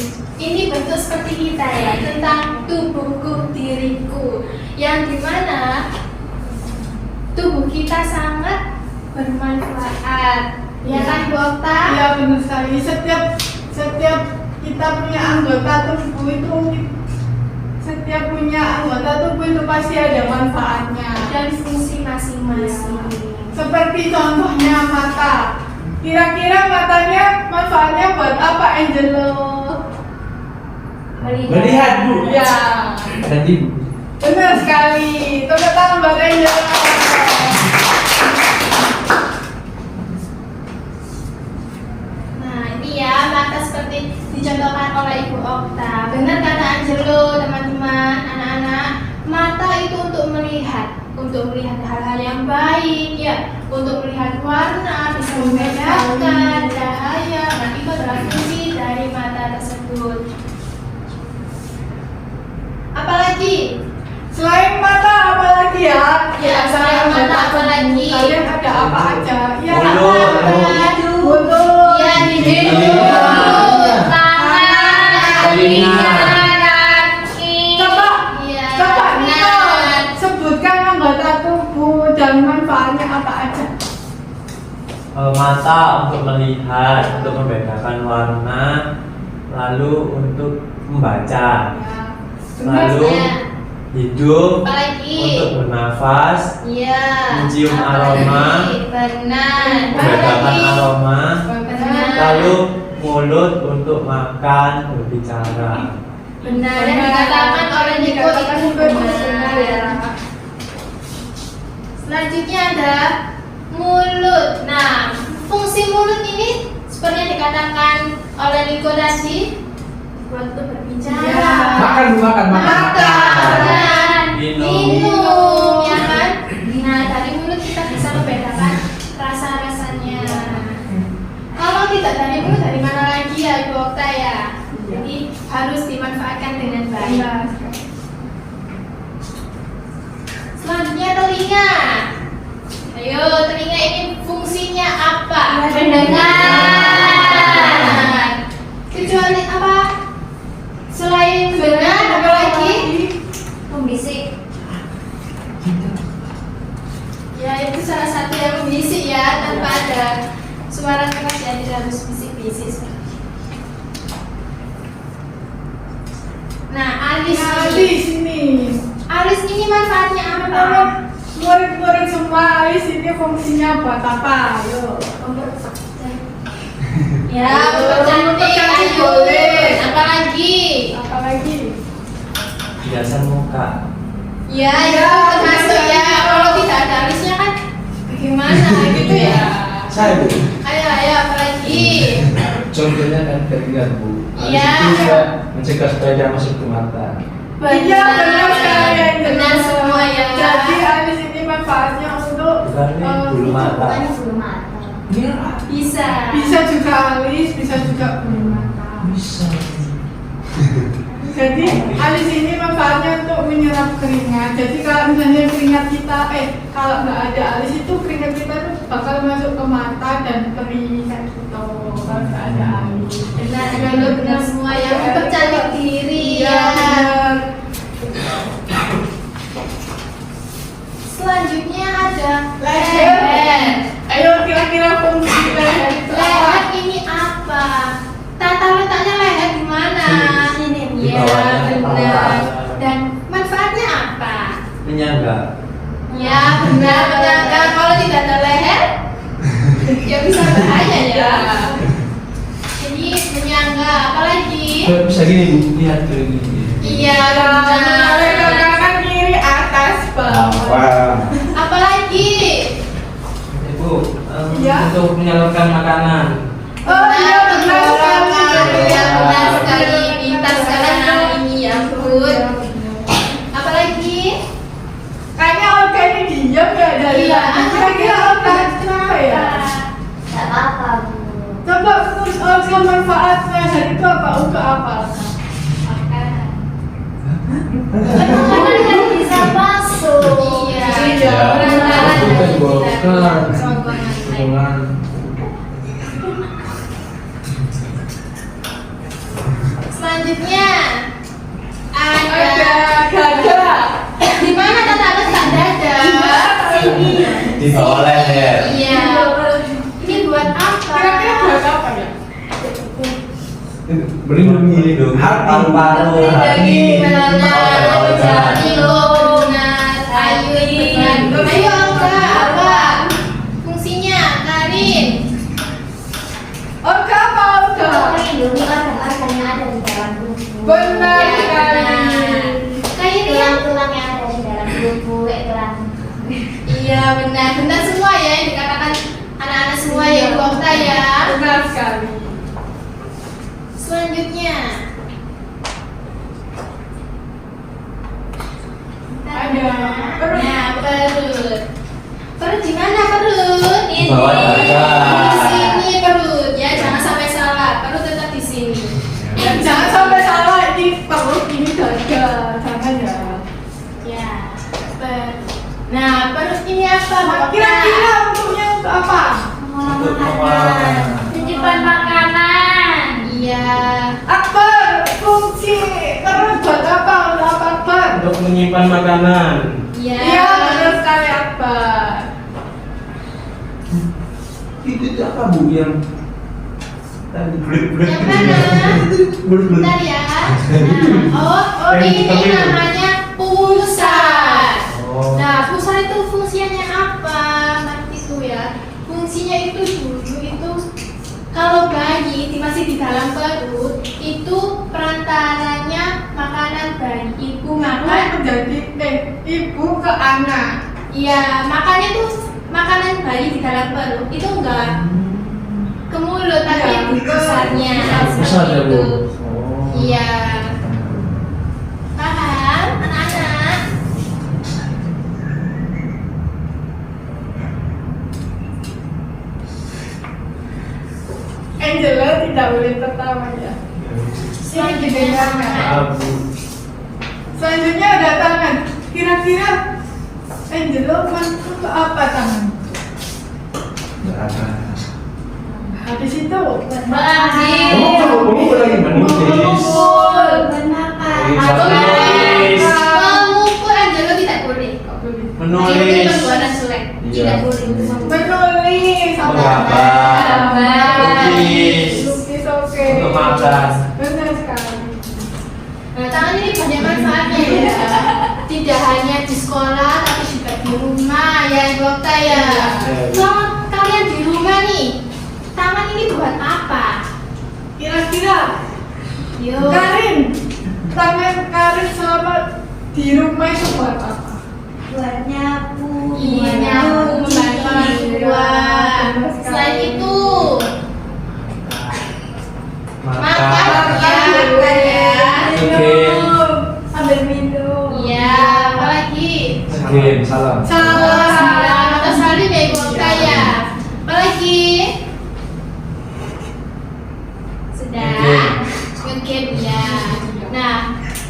[SPEAKER 7] bentuk seperti kita ya, tentang tubuhku, diriku, yang dimana tubuh kita sangat bermanfaat. Ya kan, Bu Okta?
[SPEAKER 5] Iya, benar sekali. Setiap kita punya anggota tubuh itu pasti ada manfaatnya.
[SPEAKER 7] Dan fungsi masing-masing.
[SPEAKER 5] Seperti contohnya mata. Kira-kira matanya manfaatnya buat apa, Angelo?
[SPEAKER 3] Melihat, Bu.
[SPEAKER 5] Ya,
[SPEAKER 3] Tadi Bu.
[SPEAKER 5] benar sekali. Tepuk tangan buat Angelo.
[SPEAKER 7] Nah, ini ya mata seperti dicontohkan oleh Ibu Okta. Benar kata Angelo, teman-teman, anak-anak. Mata itu untuk melihat hal-hal yang baik, ya, untuk melihat warna, bisa membedakan cahaya. Nah, itu adalah fungsi dari mata tersebut. Apalagi?
[SPEAKER 5] Selain mata apa lagi ya?
[SPEAKER 7] Ya, selain mata apa lagi?
[SPEAKER 5] Kalian ada apa aja? Ya,
[SPEAKER 2] Mulut.
[SPEAKER 5] mulut.
[SPEAKER 7] Ya, hidung, tangan,
[SPEAKER 3] telinga,
[SPEAKER 7] kaki.
[SPEAKER 5] Coba Nino, sebutkan anggota tubuh dan manfaatnya apa aja.
[SPEAKER 2] Mata untuk melihat, untuk membedakan warna, lalu untuk membaca, lalu hidung
[SPEAKER 7] Apalagi?
[SPEAKER 2] untuk bernafas,
[SPEAKER 7] Iya.
[SPEAKER 2] mencium
[SPEAKER 7] apalagi?
[SPEAKER 2] aroma.
[SPEAKER 7] Benar.
[SPEAKER 2] membedakan
[SPEAKER 7] Apalagi?
[SPEAKER 2] aroma,
[SPEAKER 7] Benar.
[SPEAKER 2] lalu mulut untuk makan, berbicara.
[SPEAKER 7] Benar. Dan dikatakan oleh Niko itu benar.
[SPEAKER 5] ya.
[SPEAKER 7] Selanjutnya ada mulut. Nah, fungsi mulut ini seperti yang dikatakan oleh Niko tadi, waktu berbicara.
[SPEAKER 5] Ya.
[SPEAKER 3] Makan, Bu, makan.
[SPEAKER 7] Makan,
[SPEAKER 2] Minum.
[SPEAKER 7] ya kan? Nah, dari mulut kita bisa membedakan rasa-rasanya. Kalau tidak dari mulut, dari mana lagi ya, Ibu Okta ya? Jadi harus dimanfaatkan dengan baik.
[SPEAKER 5] Iya.
[SPEAKER 7] telinga. Ayo, telinga ini fungsinya apa?
[SPEAKER 4] Mendengar.
[SPEAKER 7] Kecuali apa? Selain mendengar, apa lagi?
[SPEAKER 4] Pembisik.
[SPEAKER 7] Ya, itu salah satu yang membisik ya, tanpa ada suara keras ya, tidak harus bisik-bisik. Nah, alis ini. Alis ini manfaatnya apa?
[SPEAKER 5] Murid-murid semua, alis ini fungsinya buat apa? Ayo.
[SPEAKER 7] Ya, mempercantik
[SPEAKER 5] mempercantik
[SPEAKER 7] ayo.
[SPEAKER 5] boleh.
[SPEAKER 7] Apalagi?
[SPEAKER 2] Hiasan muka.
[SPEAKER 7] Ya, itu termasuk ya. Kalau tidak ada alisnya kan gimana gitu ya?
[SPEAKER 3] Saya Bu.
[SPEAKER 7] Ayo, apalagi?
[SPEAKER 3] Contohnya kan keringat Bu. Alis
[SPEAKER 7] Iya.
[SPEAKER 3] itu juga mencegah supaya dia masuk ke mata.
[SPEAKER 5] Iya, benar sekali.
[SPEAKER 7] Benar semua ya.
[SPEAKER 5] Jadi alis ini manfaatnya untuk
[SPEAKER 2] Bukan ini bulu mata.
[SPEAKER 4] Bukannya bulu mata.
[SPEAKER 7] Bisa.
[SPEAKER 5] bisa juga alis, bisa juga bulu mata.
[SPEAKER 3] Bisa.
[SPEAKER 5] Jadi alis ini manfaatnya untuk menyerap keringat. Jadi kalau misalnya keringat kita, kalau nggak ada alis itu keringat kita tuh bakal masuk ke mata dan perih kayak gitu. Kalau nggak ada alis.
[SPEAKER 7] Benar semua yang mempercantik diri
[SPEAKER 5] Iya,
[SPEAKER 7] ya.
[SPEAKER 5] benar.
[SPEAKER 7] Selanjutnya ada
[SPEAKER 5] Leher. Ayo kira-kira fungsi leher itu apa?
[SPEAKER 7] Leher ini apa? Tata letaknya leher di mana?
[SPEAKER 1] Sini.
[SPEAKER 2] Di
[SPEAKER 7] Ya,
[SPEAKER 2] bawahnya
[SPEAKER 7] benar.
[SPEAKER 2] kepala.
[SPEAKER 7] Dan manfaatnya apa?
[SPEAKER 2] Penyangga.
[SPEAKER 7] Ya, benar. Menyangga kalau tidak ada leher, ya bisa bahaya ya. Jadi menyangga, apalagi?
[SPEAKER 3] Kalau bisa gini Bu, lihat ke ini.
[SPEAKER 7] Iya,
[SPEAKER 5] Oleh ke
[SPEAKER 7] benar.
[SPEAKER 5] kanan kiri atas bawah.
[SPEAKER 3] Apa?
[SPEAKER 7] Apalagi?
[SPEAKER 6] Ibu,
[SPEAKER 5] Iya.
[SPEAKER 6] untuk menyalurkan makanan.
[SPEAKER 5] Oh iya, benar sekali.
[SPEAKER 7] Ya, benar sekali. Pintar sekali anak ini ya, ampun. Apalagi?
[SPEAKER 5] Kayaknya Olga ini diam ya dari
[SPEAKER 7] Iya,
[SPEAKER 5] tadi. Kira-kira Olga kenapa ya?
[SPEAKER 4] Gak apa-apa Bu.
[SPEAKER 5] Coba menurut Olga manfaatnya dari itu apa? Olga apa?
[SPEAKER 4] Karena kan bisa masuk.
[SPEAKER 7] Iya.
[SPEAKER 5] Iya.
[SPEAKER 7] Perantaraan
[SPEAKER 3] Itu kan
[SPEAKER 7] dari
[SPEAKER 3] golongan.
[SPEAKER 7] kita.
[SPEAKER 3] Hubungan.
[SPEAKER 7] Selanjutnya
[SPEAKER 5] Ada
[SPEAKER 7] ada
[SPEAKER 5] dada.
[SPEAKER 7] di mana tata letak dada?
[SPEAKER 5] Sini.
[SPEAKER 2] Di bawah leher.
[SPEAKER 7] Iya. Ini buat apa?
[SPEAKER 5] Kira-kira buat apa ya?
[SPEAKER 3] Melindungi
[SPEAKER 2] Paru-paru.
[SPEAKER 7] Melindungi
[SPEAKER 2] Oh,
[SPEAKER 7] Ayo, benar. Ayo, benar. Ayo, Olga, apa? Fungsinya, Karin.
[SPEAKER 5] Olga apa Olga?
[SPEAKER 4] Untuk melindungi organ-organ yang ada di dalam tubuh.
[SPEAKER 5] Benar
[SPEAKER 7] Ya,
[SPEAKER 5] sekali.
[SPEAKER 7] benar. Kayak ini ya?
[SPEAKER 4] Tulang-tulang yang ada di dalam tubuh, tulang.
[SPEAKER 7] Iya, benar. Benar semua ya yang dikatakan anak-anak semua ya, Bu Okta ya.
[SPEAKER 5] Benar sekali.
[SPEAKER 7] Selanjutnya
[SPEAKER 5] Ada perut.
[SPEAKER 7] Nah, perut. Perut di mana perut?
[SPEAKER 2] Di bawah dada.
[SPEAKER 7] Di sini perut ya, jangan sampai salah. Perut tetap di sini.
[SPEAKER 5] Dan jangan sampai salah ini perut ini dada. Jangan ya.
[SPEAKER 7] Ya. Nah, perut ini apa? Bu Okta?
[SPEAKER 5] Kira-kira untuknya untuk apa?
[SPEAKER 2] Untuk makanan.
[SPEAKER 4] Titipan makanan.
[SPEAKER 7] Iya.
[SPEAKER 5] Akbar, fungsi perut buat apa? Untuk apa Akbar?
[SPEAKER 6] Untuk menyimpan makanan.
[SPEAKER 7] Iya.
[SPEAKER 5] Iya, benar sekali Akbar.
[SPEAKER 3] Itu apa Bu yang tadi?
[SPEAKER 7] Yang mana? Bentar ya. Nah,
[SPEAKER 6] Yang hitam
[SPEAKER 7] ini
[SPEAKER 6] itu.
[SPEAKER 7] namanya pusat.
[SPEAKER 2] Oh.
[SPEAKER 7] Nah, pusat itu fungsinya apa? Nanti itu ya. Fungsinya itu dulu itu kalau bayi masih di dalam perut itu perantaranya makanan bayi ibu
[SPEAKER 5] Makan
[SPEAKER 7] makan.
[SPEAKER 5] menjadi ibu ke anak.
[SPEAKER 7] Iya, makanya tuh makanan bayi di dalam perut itu enggak ke mulut tapi
[SPEAKER 5] Iya,
[SPEAKER 7] di pusatnya.
[SPEAKER 3] Pusat ya Bu.
[SPEAKER 7] Itu.
[SPEAKER 3] Oh.
[SPEAKER 7] Iya. Paham, anak-anak?
[SPEAKER 5] Angela tidak boleh tertawa ya. Ini didengarkan.
[SPEAKER 3] Maaf Bu.
[SPEAKER 5] Selanjutnya ada tangan. Kira-kira Angelo untuk apa tangan?
[SPEAKER 3] Nggak ada.
[SPEAKER 5] Habis itu
[SPEAKER 7] Lagi.
[SPEAKER 3] Kamu lagi menulis.
[SPEAKER 7] Bermakan.
[SPEAKER 3] Atau
[SPEAKER 2] menulis.
[SPEAKER 7] Mengukur Angelo tidak boleh.
[SPEAKER 2] Menulis.
[SPEAKER 7] Ini perbuatan jelek.
[SPEAKER 3] Iya.
[SPEAKER 7] Tidak boleh untuk mengukur.
[SPEAKER 5] menulis,
[SPEAKER 2] Menggambar. Lukis.
[SPEAKER 5] lukis, oke.
[SPEAKER 2] Untuk makan.
[SPEAKER 5] Benar sekali.
[SPEAKER 7] Nah, tangan ini banyak manfaatnya ya. Tidak hanya di sekolah, tapi juga di rumah ya, Ibu Okta ya. Kalau kalian di rumah nih, tangan ini buat apa?
[SPEAKER 5] Kira-kira
[SPEAKER 7] Yuk.
[SPEAKER 5] Karin, tangan Karin selama di rumah itu buat apa?
[SPEAKER 4] Buat nyapu.
[SPEAKER 7] Iya, nyapu, membantu orang tua. Selain itu, makan ya.
[SPEAKER 2] Oke.
[SPEAKER 4] Ambil minum.
[SPEAKER 7] Iya, apalagi?
[SPEAKER 3] Salim, salam.
[SPEAKER 7] Salam atau salim ya, Ibu Okta ya. Apalagi? Sudah. Ngegame ya. Nah,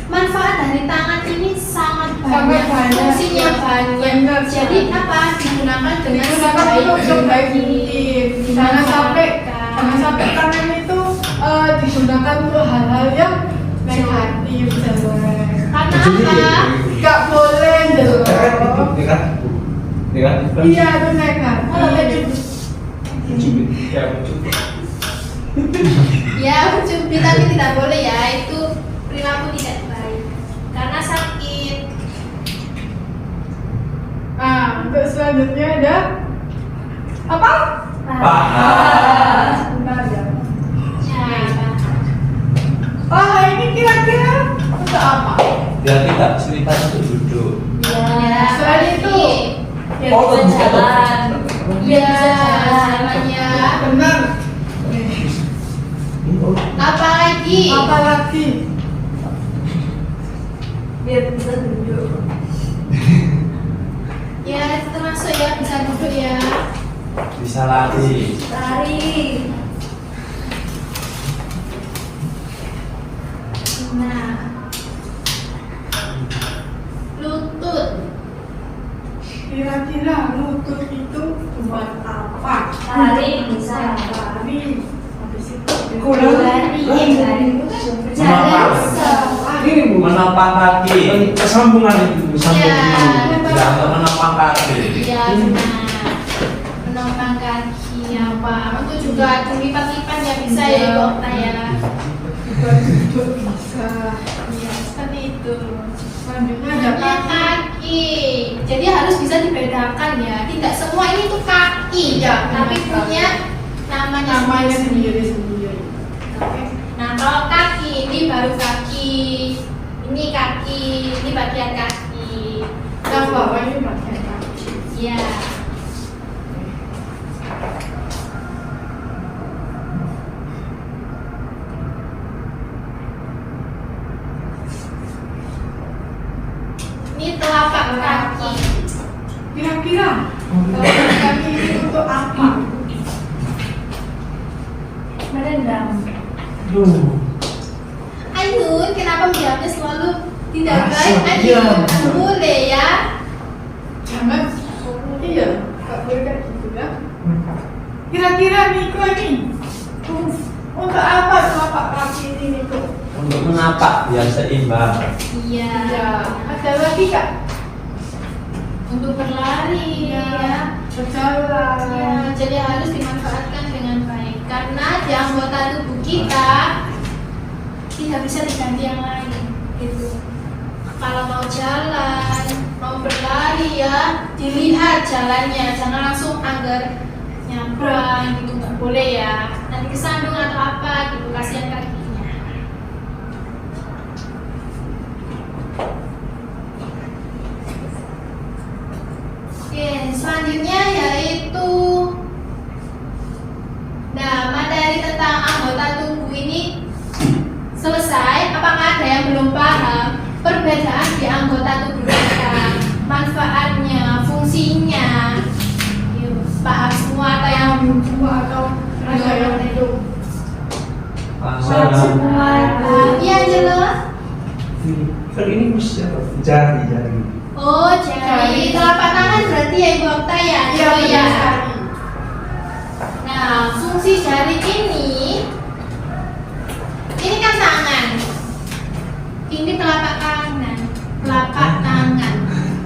[SPEAKER 7] manfaat dari tangan ini sangat banyak. Fungsinya banyak. Jadi apa? Digunakan dengan
[SPEAKER 5] Digunakan untuk sebaik mungkin. Jangan sampai tangan itu digunakan untuk hal-hal yang negatif, jelek.
[SPEAKER 7] Karena apa?
[SPEAKER 5] Gak boleh jelek.
[SPEAKER 3] Iya.
[SPEAKER 5] Iya, itu negatif.
[SPEAKER 7] Ya, mencubit tapi tidak boleh ya. Itu perilaku tidak baik. Karena sakit.
[SPEAKER 5] Nah, untuk selanjutnya ada apa?
[SPEAKER 2] Paha.
[SPEAKER 5] Sebentar ya.
[SPEAKER 7] Ya,
[SPEAKER 5] Oh, ini kira-kira untuk apa?
[SPEAKER 2] Biar tidak kesulitan untuk duduk.
[SPEAKER 7] ya.
[SPEAKER 5] Selain itu,
[SPEAKER 1] Biar bisa jalan.
[SPEAKER 7] Ya, namanya.
[SPEAKER 5] benar.
[SPEAKER 7] Apalagi?
[SPEAKER 5] Apa lagi?
[SPEAKER 1] Biar bisa duduk.
[SPEAKER 7] Ya, termasuk ya bisa duduk ya.
[SPEAKER 2] Bisa lari.
[SPEAKER 1] Lari.
[SPEAKER 7] Nah, lutut.
[SPEAKER 5] Kira-kira lutut itu buat apa?
[SPEAKER 1] Lari bisa.
[SPEAKER 5] Lari. Habis itu
[SPEAKER 1] Lari. Lari itu kan berjalan.
[SPEAKER 3] Ini bu,
[SPEAKER 2] Menopang kaki.
[SPEAKER 3] kesambungan itu, sambung
[SPEAKER 7] Ya.
[SPEAKER 3] ini.
[SPEAKER 2] Ya, untuk menopang kaki.
[SPEAKER 7] Ya, benar. Menopang kaki apa? Untuk juga lipat-lipat ya bisa ya, Ibu Okta ya.
[SPEAKER 5] buat duduk bisa.
[SPEAKER 7] Ya, seperti itu.
[SPEAKER 5] Selanjutnya ada
[SPEAKER 7] Namanya
[SPEAKER 5] kaki.
[SPEAKER 7] kaki. Jadi harus bisa dibedakan ya. Tidak semua ini tuh kaki,
[SPEAKER 5] Ya,
[SPEAKER 7] tapi
[SPEAKER 5] benar.
[SPEAKER 7] punya namanya
[SPEAKER 5] Namanya
[SPEAKER 7] sendiri.
[SPEAKER 5] sendiri-sendiri.
[SPEAKER 7] Oke. Nah, kalau kaki ini baru kaki, ini kaki, ini bagian kaki.
[SPEAKER 5] Yang bawah ini bagian kaki.
[SPEAKER 7] Ya. Ini telapak kaki.
[SPEAKER 5] Kira-kira telapak kaki ini untuk apa?
[SPEAKER 1] Merendam.
[SPEAKER 7] Ainun, kenapa menjawabnya selalu tidak
[SPEAKER 3] Ah,
[SPEAKER 7] baik?
[SPEAKER 3] iya.
[SPEAKER 7] Ainun, boleh ya.
[SPEAKER 5] Jangan. Iya, gak boleh kayak gitu ya. Kira-kira Niko ini untuk apa telapak kaki ini Niko?
[SPEAKER 2] Untuk menapak biar seimbang.
[SPEAKER 7] Iya.
[SPEAKER 5] Ya, ada lagi kak?
[SPEAKER 7] Untuk berlari
[SPEAKER 5] Ya,
[SPEAKER 7] ya.
[SPEAKER 5] berjalan.
[SPEAKER 7] Ya, jadi harus dimanfaatkan dengan baik karena di anggota tubuh kita tidak bisa diganti yang lain gitu. Kalau mau jalan, mau berlari ya dilihat jalannya, jangan langsung anggar nyabrang gitu, nggak boleh ya. Nanti kesandung atau apa gitu, kasihan kakinya. Oke, selanjutnya yaitu materi tentang anggota tubuh ini selesai. Apakah ada yang belum paham perbedaan di anggota tubuh kita, manfaatnya, fungsinya? Yuk, paham semua atau yang belum?
[SPEAKER 5] Semua atau ada yang belum?
[SPEAKER 7] Iya, jelas.
[SPEAKER 3] Kan ini bisa jari.
[SPEAKER 7] Oh, jari telapak tangan berarti ya Ibu Okta ya?
[SPEAKER 5] Iya,
[SPEAKER 7] Oh,
[SPEAKER 5] benar
[SPEAKER 7] ya.
[SPEAKER 5] sekali.
[SPEAKER 7] Nah, fungsi jari ini kan tangan. Ini telapak tangan.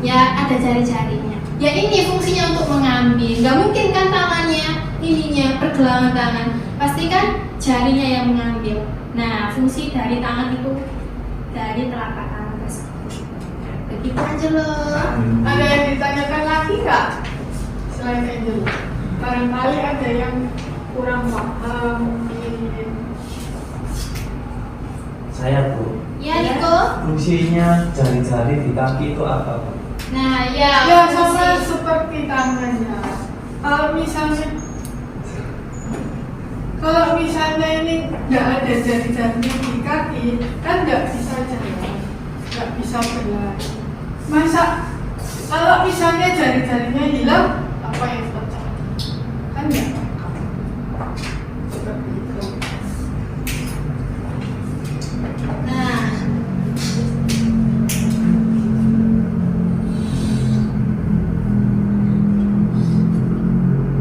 [SPEAKER 7] Ya, ada jari-jarinya. Ya ini fungsinya untuk mengambil. Gak mungkin kan tangannya, ininya pergelangan tangan. Pasti kan jarinya yang mengambil. Nah, fungsi dari tangan itu dari telapak tangan tersebut. Begitu aja loh.
[SPEAKER 5] Ada yang ditanyakan lagi nggak selain Angel? Barangkali ada yang kurang paham mungkin.
[SPEAKER 3] Saya Bu,
[SPEAKER 7] Ya, Niko.
[SPEAKER 3] fungsinya jari-jari di kaki itu apa Bu?
[SPEAKER 7] Nah, ya.
[SPEAKER 5] Ya sama
[SPEAKER 7] fungsi-
[SPEAKER 5] seperti tangannya. Kalau misalnya ini nggak ada jari-jarinya di kaki, kan nggak bisa jalan, nggak bisa berlari. Masa kalau misalnya jari-jarinya hilang, apa yang terjadi? Kan nggak lengkap. Seperti itu.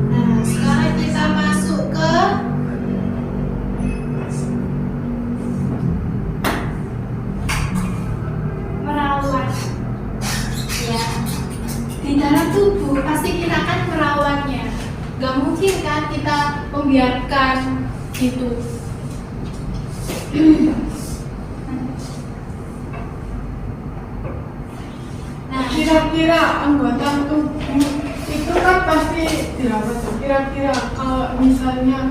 [SPEAKER 7] Nah, sekarang kita masuk ke merawat. Ya, di dalam tubuh pasti kita akan merawatnya. Gak mungkin kan kita membiarkan gitu. Nah,
[SPEAKER 5] Kira-kira anggota tubuh itu kan pasti dirawat tuh. Kira-kira kalau misalnya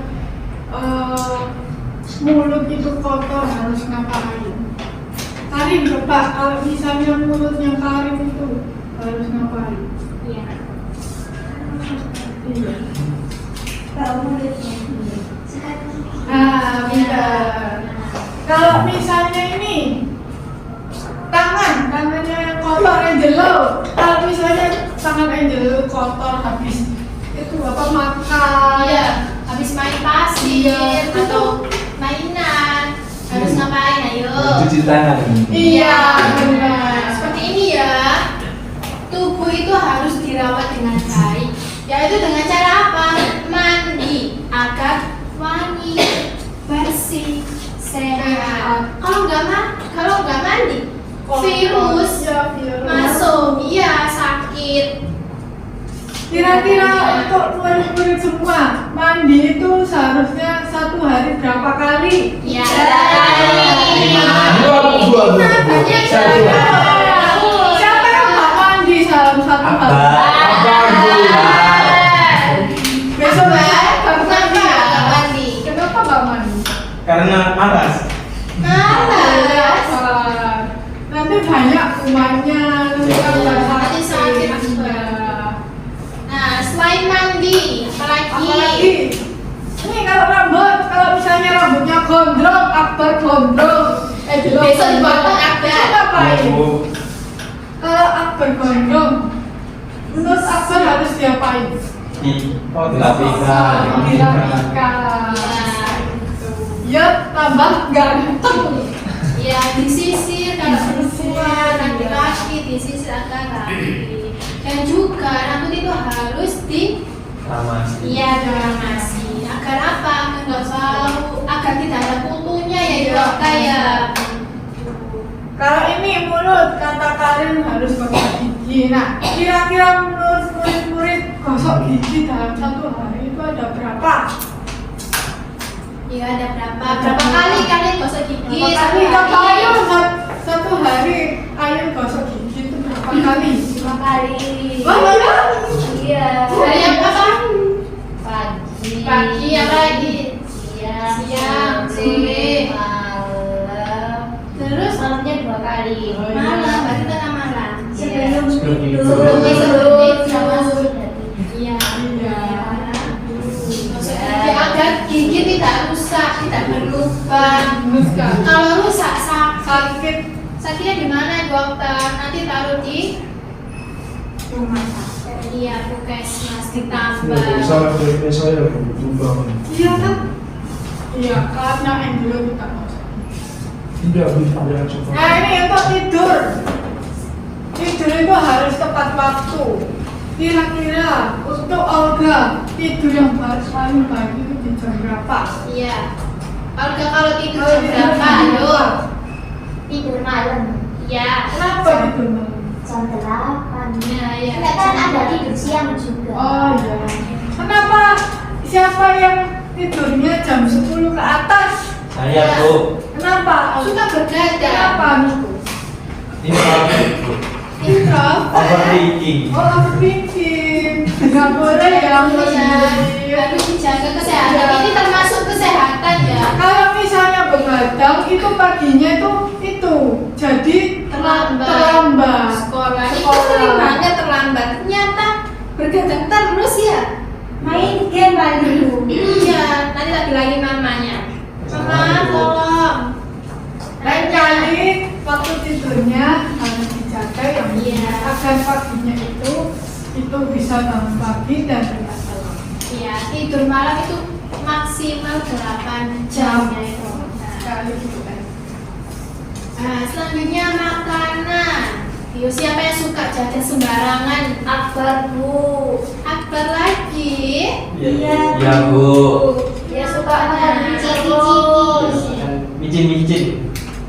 [SPEAKER 5] mulut itu kotor harus ngapain? Karin coba kalau misalnya mulutnya Karin itu harus ngapain?
[SPEAKER 7] iya.
[SPEAKER 5] Iya.
[SPEAKER 4] Bau mulutnya.
[SPEAKER 5] Ah, benar. Kalau misalnya ini tangannya yang kotor Angelo. Kalau misalnya tangan Angelo kotor habis itu apa makan?
[SPEAKER 7] Iya, habis main pasir
[SPEAKER 5] Iya,
[SPEAKER 7] atau mainan harus ngapain? Ayo.
[SPEAKER 3] Cuci tangan.
[SPEAKER 5] Iya, benar.
[SPEAKER 7] Seperti ini ya. Tubuh itu harus dirawat dengan baik. Yaitu dengan cara apa? Mandi agar wangi, bersih, sehat. Kalau nggak mandi, virus
[SPEAKER 5] Ya, virus.
[SPEAKER 7] masuk, iya sakit.
[SPEAKER 5] Kira-kira untuk murid-murid semua mandi itu seharusnya satu hari berapa kali?
[SPEAKER 7] Ya.
[SPEAKER 3] Dua.
[SPEAKER 7] Banyak
[SPEAKER 3] Satu.
[SPEAKER 5] Siapa yang nggak mandi dalam satu hari? Besok ya, baru mandi ya.
[SPEAKER 7] Nggak mandi.
[SPEAKER 5] Kenapa nggak mandi?
[SPEAKER 3] Karena malas.
[SPEAKER 7] Malas.
[SPEAKER 5] Nanti banyak kumannya, nanti kan
[SPEAKER 7] Iya,
[SPEAKER 5] nggak
[SPEAKER 7] nanti sakit.
[SPEAKER 5] Iya.
[SPEAKER 7] Nah, selain mandi, apalagi?
[SPEAKER 5] Ini kalau rambut, kalau misalnya rambutnya gondrong, akbar gondrong, jelas
[SPEAKER 7] Besok dipotong akbar.
[SPEAKER 5] Itu ngapain?
[SPEAKER 3] Bu,
[SPEAKER 5] Kalau akbar gondrong, menurut akbar harus diapain?
[SPEAKER 3] oh tidak bisa.
[SPEAKER 5] Dirapikan. Ya, tambah ganteng.
[SPEAKER 7] Ya, disisir kalau perempuan, laki-laki disisir agar rapi. Dan juga rambut itu harus diramasi. Agar apa? Agar nggak bau, agar tidak ada kutunya ya juga kayak.
[SPEAKER 5] Kalau ini mulut, kata Karin harus gosok gigi. Nah, kira-kira menurut murid-murid gosok gigi dalam satu hari itu ada berapa?
[SPEAKER 7] Iya, ada berapa kali kalian gosok gigi?
[SPEAKER 5] Berapa
[SPEAKER 7] Satu
[SPEAKER 5] kali? Kata
[SPEAKER 7] hari.
[SPEAKER 5] Ayu satu hari Ayu gosok gigi itu berapa kali?
[SPEAKER 4] 5 kali.
[SPEAKER 5] Wah, iya.
[SPEAKER 4] Iya.
[SPEAKER 7] Hari yang apa?
[SPEAKER 4] Pagi.
[SPEAKER 7] Apa lagi?
[SPEAKER 4] Siang.
[SPEAKER 7] Sore.
[SPEAKER 4] Malam.
[SPEAKER 7] Terus
[SPEAKER 4] Malamnya 2 kali.
[SPEAKER 7] malam, berarti tengah malam.
[SPEAKER 4] Sebelum
[SPEAKER 3] Sebelum
[SPEAKER 4] tidur.
[SPEAKER 7] tidur.
[SPEAKER 4] Sama sudah
[SPEAKER 7] Iya.
[SPEAKER 5] Iya.
[SPEAKER 7] Gosok gigi agar gigi tidak rusak, tidak berlubang.
[SPEAKER 5] Terus kan
[SPEAKER 7] Kalau rusak sakit.
[SPEAKER 5] sakit
[SPEAKER 7] Sakitnya di mana, dokter? Nanti taruh di
[SPEAKER 5] rumah sakit.
[SPEAKER 7] iya puskesmas ditambah.
[SPEAKER 3] dari saya berubah.
[SPEAKER 5] Iya kan? Iya, karena Angelo kita gosok.
[SPEAKER 3] Tidak bisa jangan coba.
[SPEAKER 5] Nah, ini untuk tidur. tidur itu harus tepat waktu. Kira-kira untuk Olga tidur yang paling baik itu di jam berapa?
[SPEAKER 7] Iya. Olga kalau tidur jam berapa? Ayo.
[SPEAKER 4] Tidur malam
[SPEAKER 7] Iya.
[SPEAKER 5] Kenapa tidur malam?
[SPEAKER 4] jam 8.
[SPEAKER 7] Iya, iya.
[SPEAKER 4] Enggak kan ada tidur siang juga.
[SPEAKER 5] Oh iya. Kenapa? Siapa yang tidurnya jam 10 ke atas?
[SPEAKER 2] Saya Bu.
[SPEAKER 5] Kenapa?
[SPEAKER 7] Suka begadang.
[SPEAKER 5] Kenapa Niku?
[SPEAKER 2] Ini kalau
[SPEAKER 7] Introvert.
[SPEAKER 2] overthinking.
[SPEAKER 5] Oh, overthinking. Nggak boleh ya,
[SPEAKER 7] Iya. Harus dijaga kesehatan. Ini termasuk kesehatan ya.
[SPEAKER 5] Kalau misalnya begadang itu paginya itu jadi terlambat.
[SPEAKER 7] Sekolah. Itu sering banget terlambat. Ternyata bergadang terus ya.
[SPEAKER 4] Main game paling.
[SPEAKER 7] Iya. Nanti lagi mamanya. Mama tolong.
[SPEAKER 5] Lain kali waktu tidurnya harus dijaga yang
[SPEAKER 7] Iya.
[SPEAKER 5] agar paginya itu bisa bangun pagi dan tidak telat.
[SPEAKER 7] Iya. Tidur malam itu maksimal 8 jam ya itu.
[SPEAKER 5] Sekali gitu kan.
[SPEAKER 7] Nah, selanjutnya makanan. Yo, siapa yang suka jajan sembarangan?
[SPEAKER 4] Akbar Bu.
[SPEAKER 7] Akbar lagi.
[SPEAKER 4] Iya.
[SPEAKER 2] Ya Bu.
[SPEAKER 4] Dia suka makan
[SPEAKER 7] Ciki-ciki.
[SPEAKER 4] terus.
[SPEAKER 2] Micin-micin.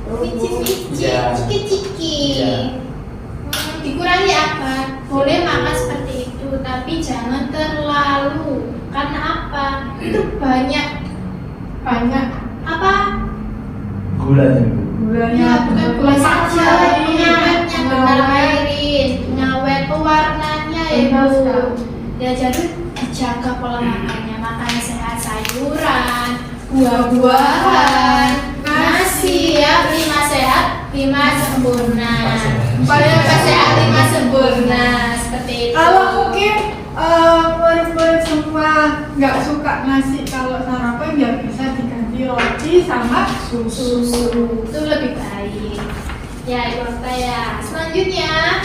[SPEAKER 7] Ciki-ciki,
[SPEAKER 2] Iya.
[SPEAKER 7] ciki-ciki.
[SPEAKER 2] Iya.
[SPEAKER 7] Dikurangi apa? Boleh makan seperti itu, tapi jangan terlalu. Karena apa? Itu banyak apa?
[SPEAKER 3] Gulanya Bu.
[SPEAKER 5] Gulanya
[SPEAKER 7] Ya, bukan gula saja, pengawetnya benar
[SPEAKER 5] pengawet.
[SPEAKER 7] Airin, pengawet pewarnanya ya
[SPEAKER 5] Benar
[SPEAKER 7] Bu.
[SPEAKER 5] sekali.
[SPEAKER 7] Ya jadi dijaga pola makannya, makan sehat, sayuran, buah-buahan, nasi ya, 5 sehat, 5 sempurna. Supaya sehat 5 sempurna seperti itu.
[SPEAKER 5] Kalau mungkin murid-murid semua nggak suka nasi kalau sarapan ya bisa diganti roti sama susu.
[SPEAKER 7] Itu lebih baik. Ya itu saya. Selanjutnya,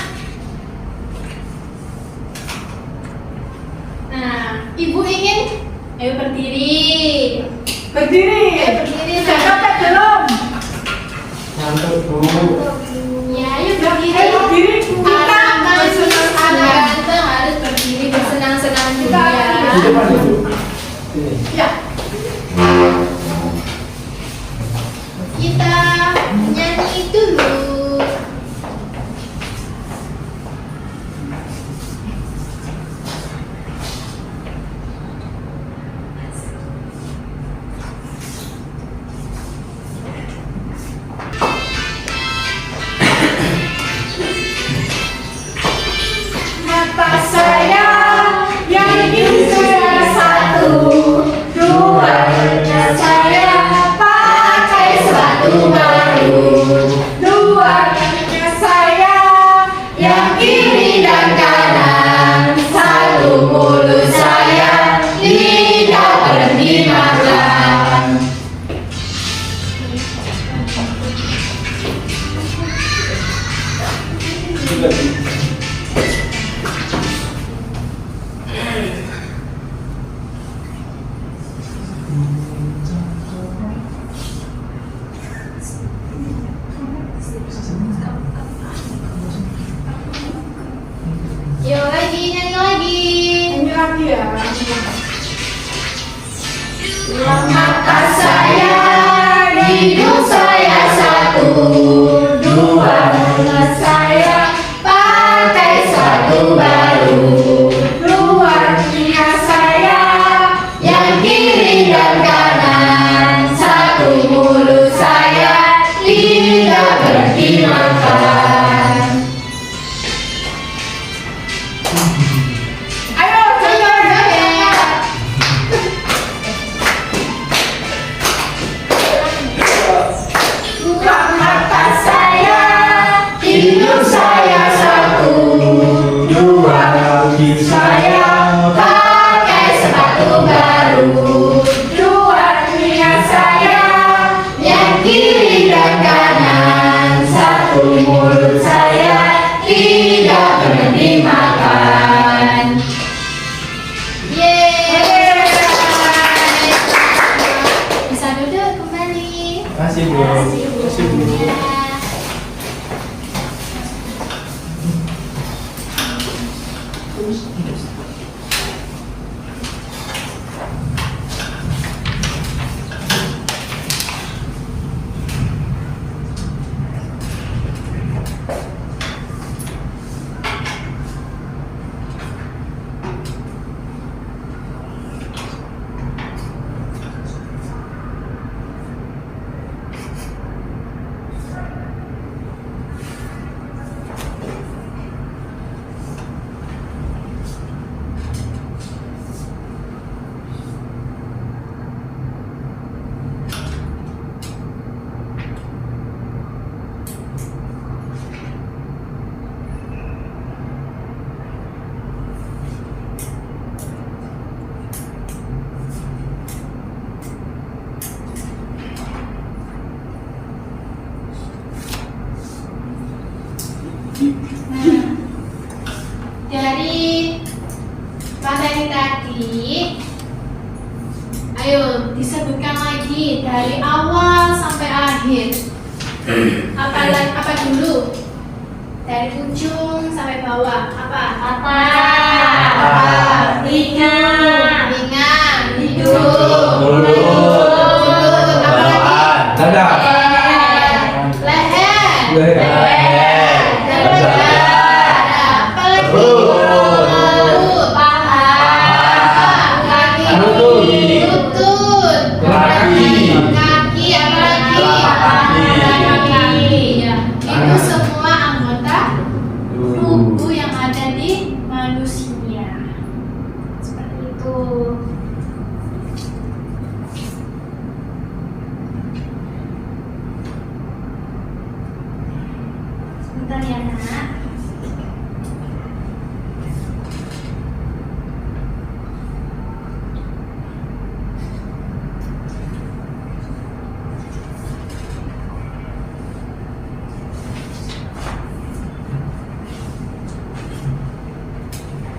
[SPEAKER 7] nah ibu ingin ayo berdiri.
[SPEAKER 5] Berdiri.
[SPEAKER 7] Ayo berdiri.
[SPEAKER 5] Sudah capek belum?
[SPEAKER 3] Ngantuk Bu.
[SPEAKER 7] Ya ayo
[SPEAKER 5] Ayo
[SPEAKER 7] berdiri.
[SPEAKER 5] berdiri. Kita
[SPEAKER 7] Anak
[SPEAKER 5] bersenang-senang.
[SPEAKER 7] ganteng harus berdiri bersenang-senang
[SPEAKER 5] Kita
[SPEAKER 7] juga.
[SPEAKER 3] Di depan Bu. Sini.
[SPEAKER 5] Ya.
[SPEAKER 7] Kita nyanyi dulu.
[SPEAKER 5] Mata saya yang ingin saya satu, dua saya pakai sepatu baru, dua saya yang kiri dan kanan, satu mulut saya tidak berhenti makan.
[SPEAKER 3] Juga Bu.
[SPEAKER 7] Yuk lagi nyanyi lagi.
[SPEAKER 5] Ini lagi ya.
[SPEAKER 7] Mata saya, hidung saya satu, dua saya pakai sepatu baru,
[SPEAKER 5] Dua telinga saya
[SPEAKER 7] yang kiri dan kanan, satu mulut saya tidak berhenti makan.
[SPEAKER 5] ayo coba
[SPEAKER 7] Ya.
[SPEAKER 5] mata saya,
[SPEAKER 7] Hidung saya satu,
[SPEAKER 3] Dua kaki
[SPEAKER 7] saya pakai sepatu baru,
[SPEAKER 5] dua telinga saya
[SPEAKER 7] yang kiri dan kanan, satu mulut saya tidak berhenti makan. Yeay. Bisa duduk kembali.
[SPEAKER 3] Kasih Bu. Kasih Bu.
[SPEAKER 7] Ya. adik-adik, ayo disebutkan lagi dari awal sampai akhir. Apa dulu? Dari ujung sampai bawah. Apa?
[SPEAKER 4] Telinga,
[SPEAKER 7] Hidung,
[SPEAKER 3] Mulut,
[SPEAKER 7] apa lagi?
[SPEAKER 3] dada,
[SPEAKER 7] Leher, dada, apa lagi? Perut, paha, kaki, lutut, kaki, apa lagi? Kaki, ya. Itu semua anggota tubuh yang ada di manusia. Seperti itu. Sebentar ya, Nak.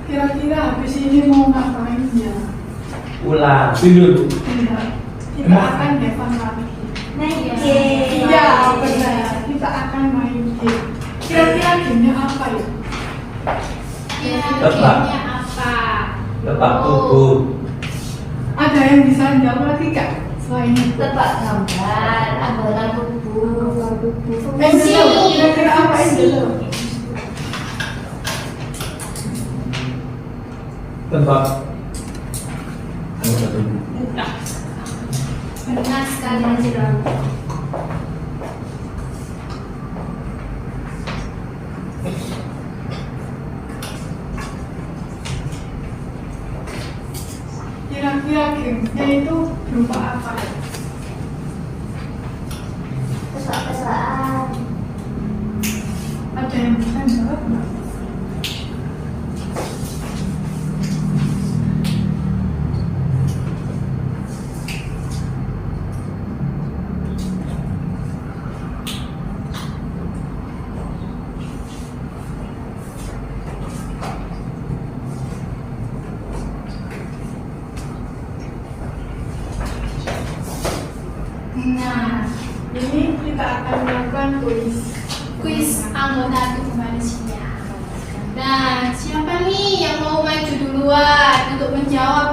[SPEAKER 5] Kira-kira habis ini mau ngapain ya?
[SPEAKER 3] ulang, tidur.
[SPEAKER 5] Enggak. Kita akan depan lagi.
[SPEAKER 4] main
[SPEAKER 7] Iya.
[SPEAKER 4] game.
[SPEAKER 5] Iya, benar. Kita akan main game. Kira-kira gamenya apa ya?
[SPEAKER 7] Ya,
[SPEAKER 3] Tebak.
[SPEAKER 7] gamenya apa?
[SPEAKER 3] Tebak
[SPEAKER 7] Oh.
[SPEAKER 3] tubuh.
[SPEAKER 5] Ada yang bisa jawab lagi nggak selain itu?
[SPEAKER 4] Tebak gambar, anggota tubuh.
[SPEAKER 5] Angel, kira-kira apa Angel?
[SPEAKER 3] Tebak anggota tubuh.
[SPEAKER 7] Benar sekali, Angel.
[SPEAKER 5] Kira-kira gamenya itu berupa apa?
[SPEAKER 4] Pesawat-pesawat.
[SPEAKER 5] Ada yang bisa jawab nggak?
[SPEAKER 7] Nah,
[SPEAKER 5] Ini kita akan melakukan
[SPEAKER 7] kuis anggota tubuh manusia. Nah, siapa nih yang mau maju duluan untuk menjawab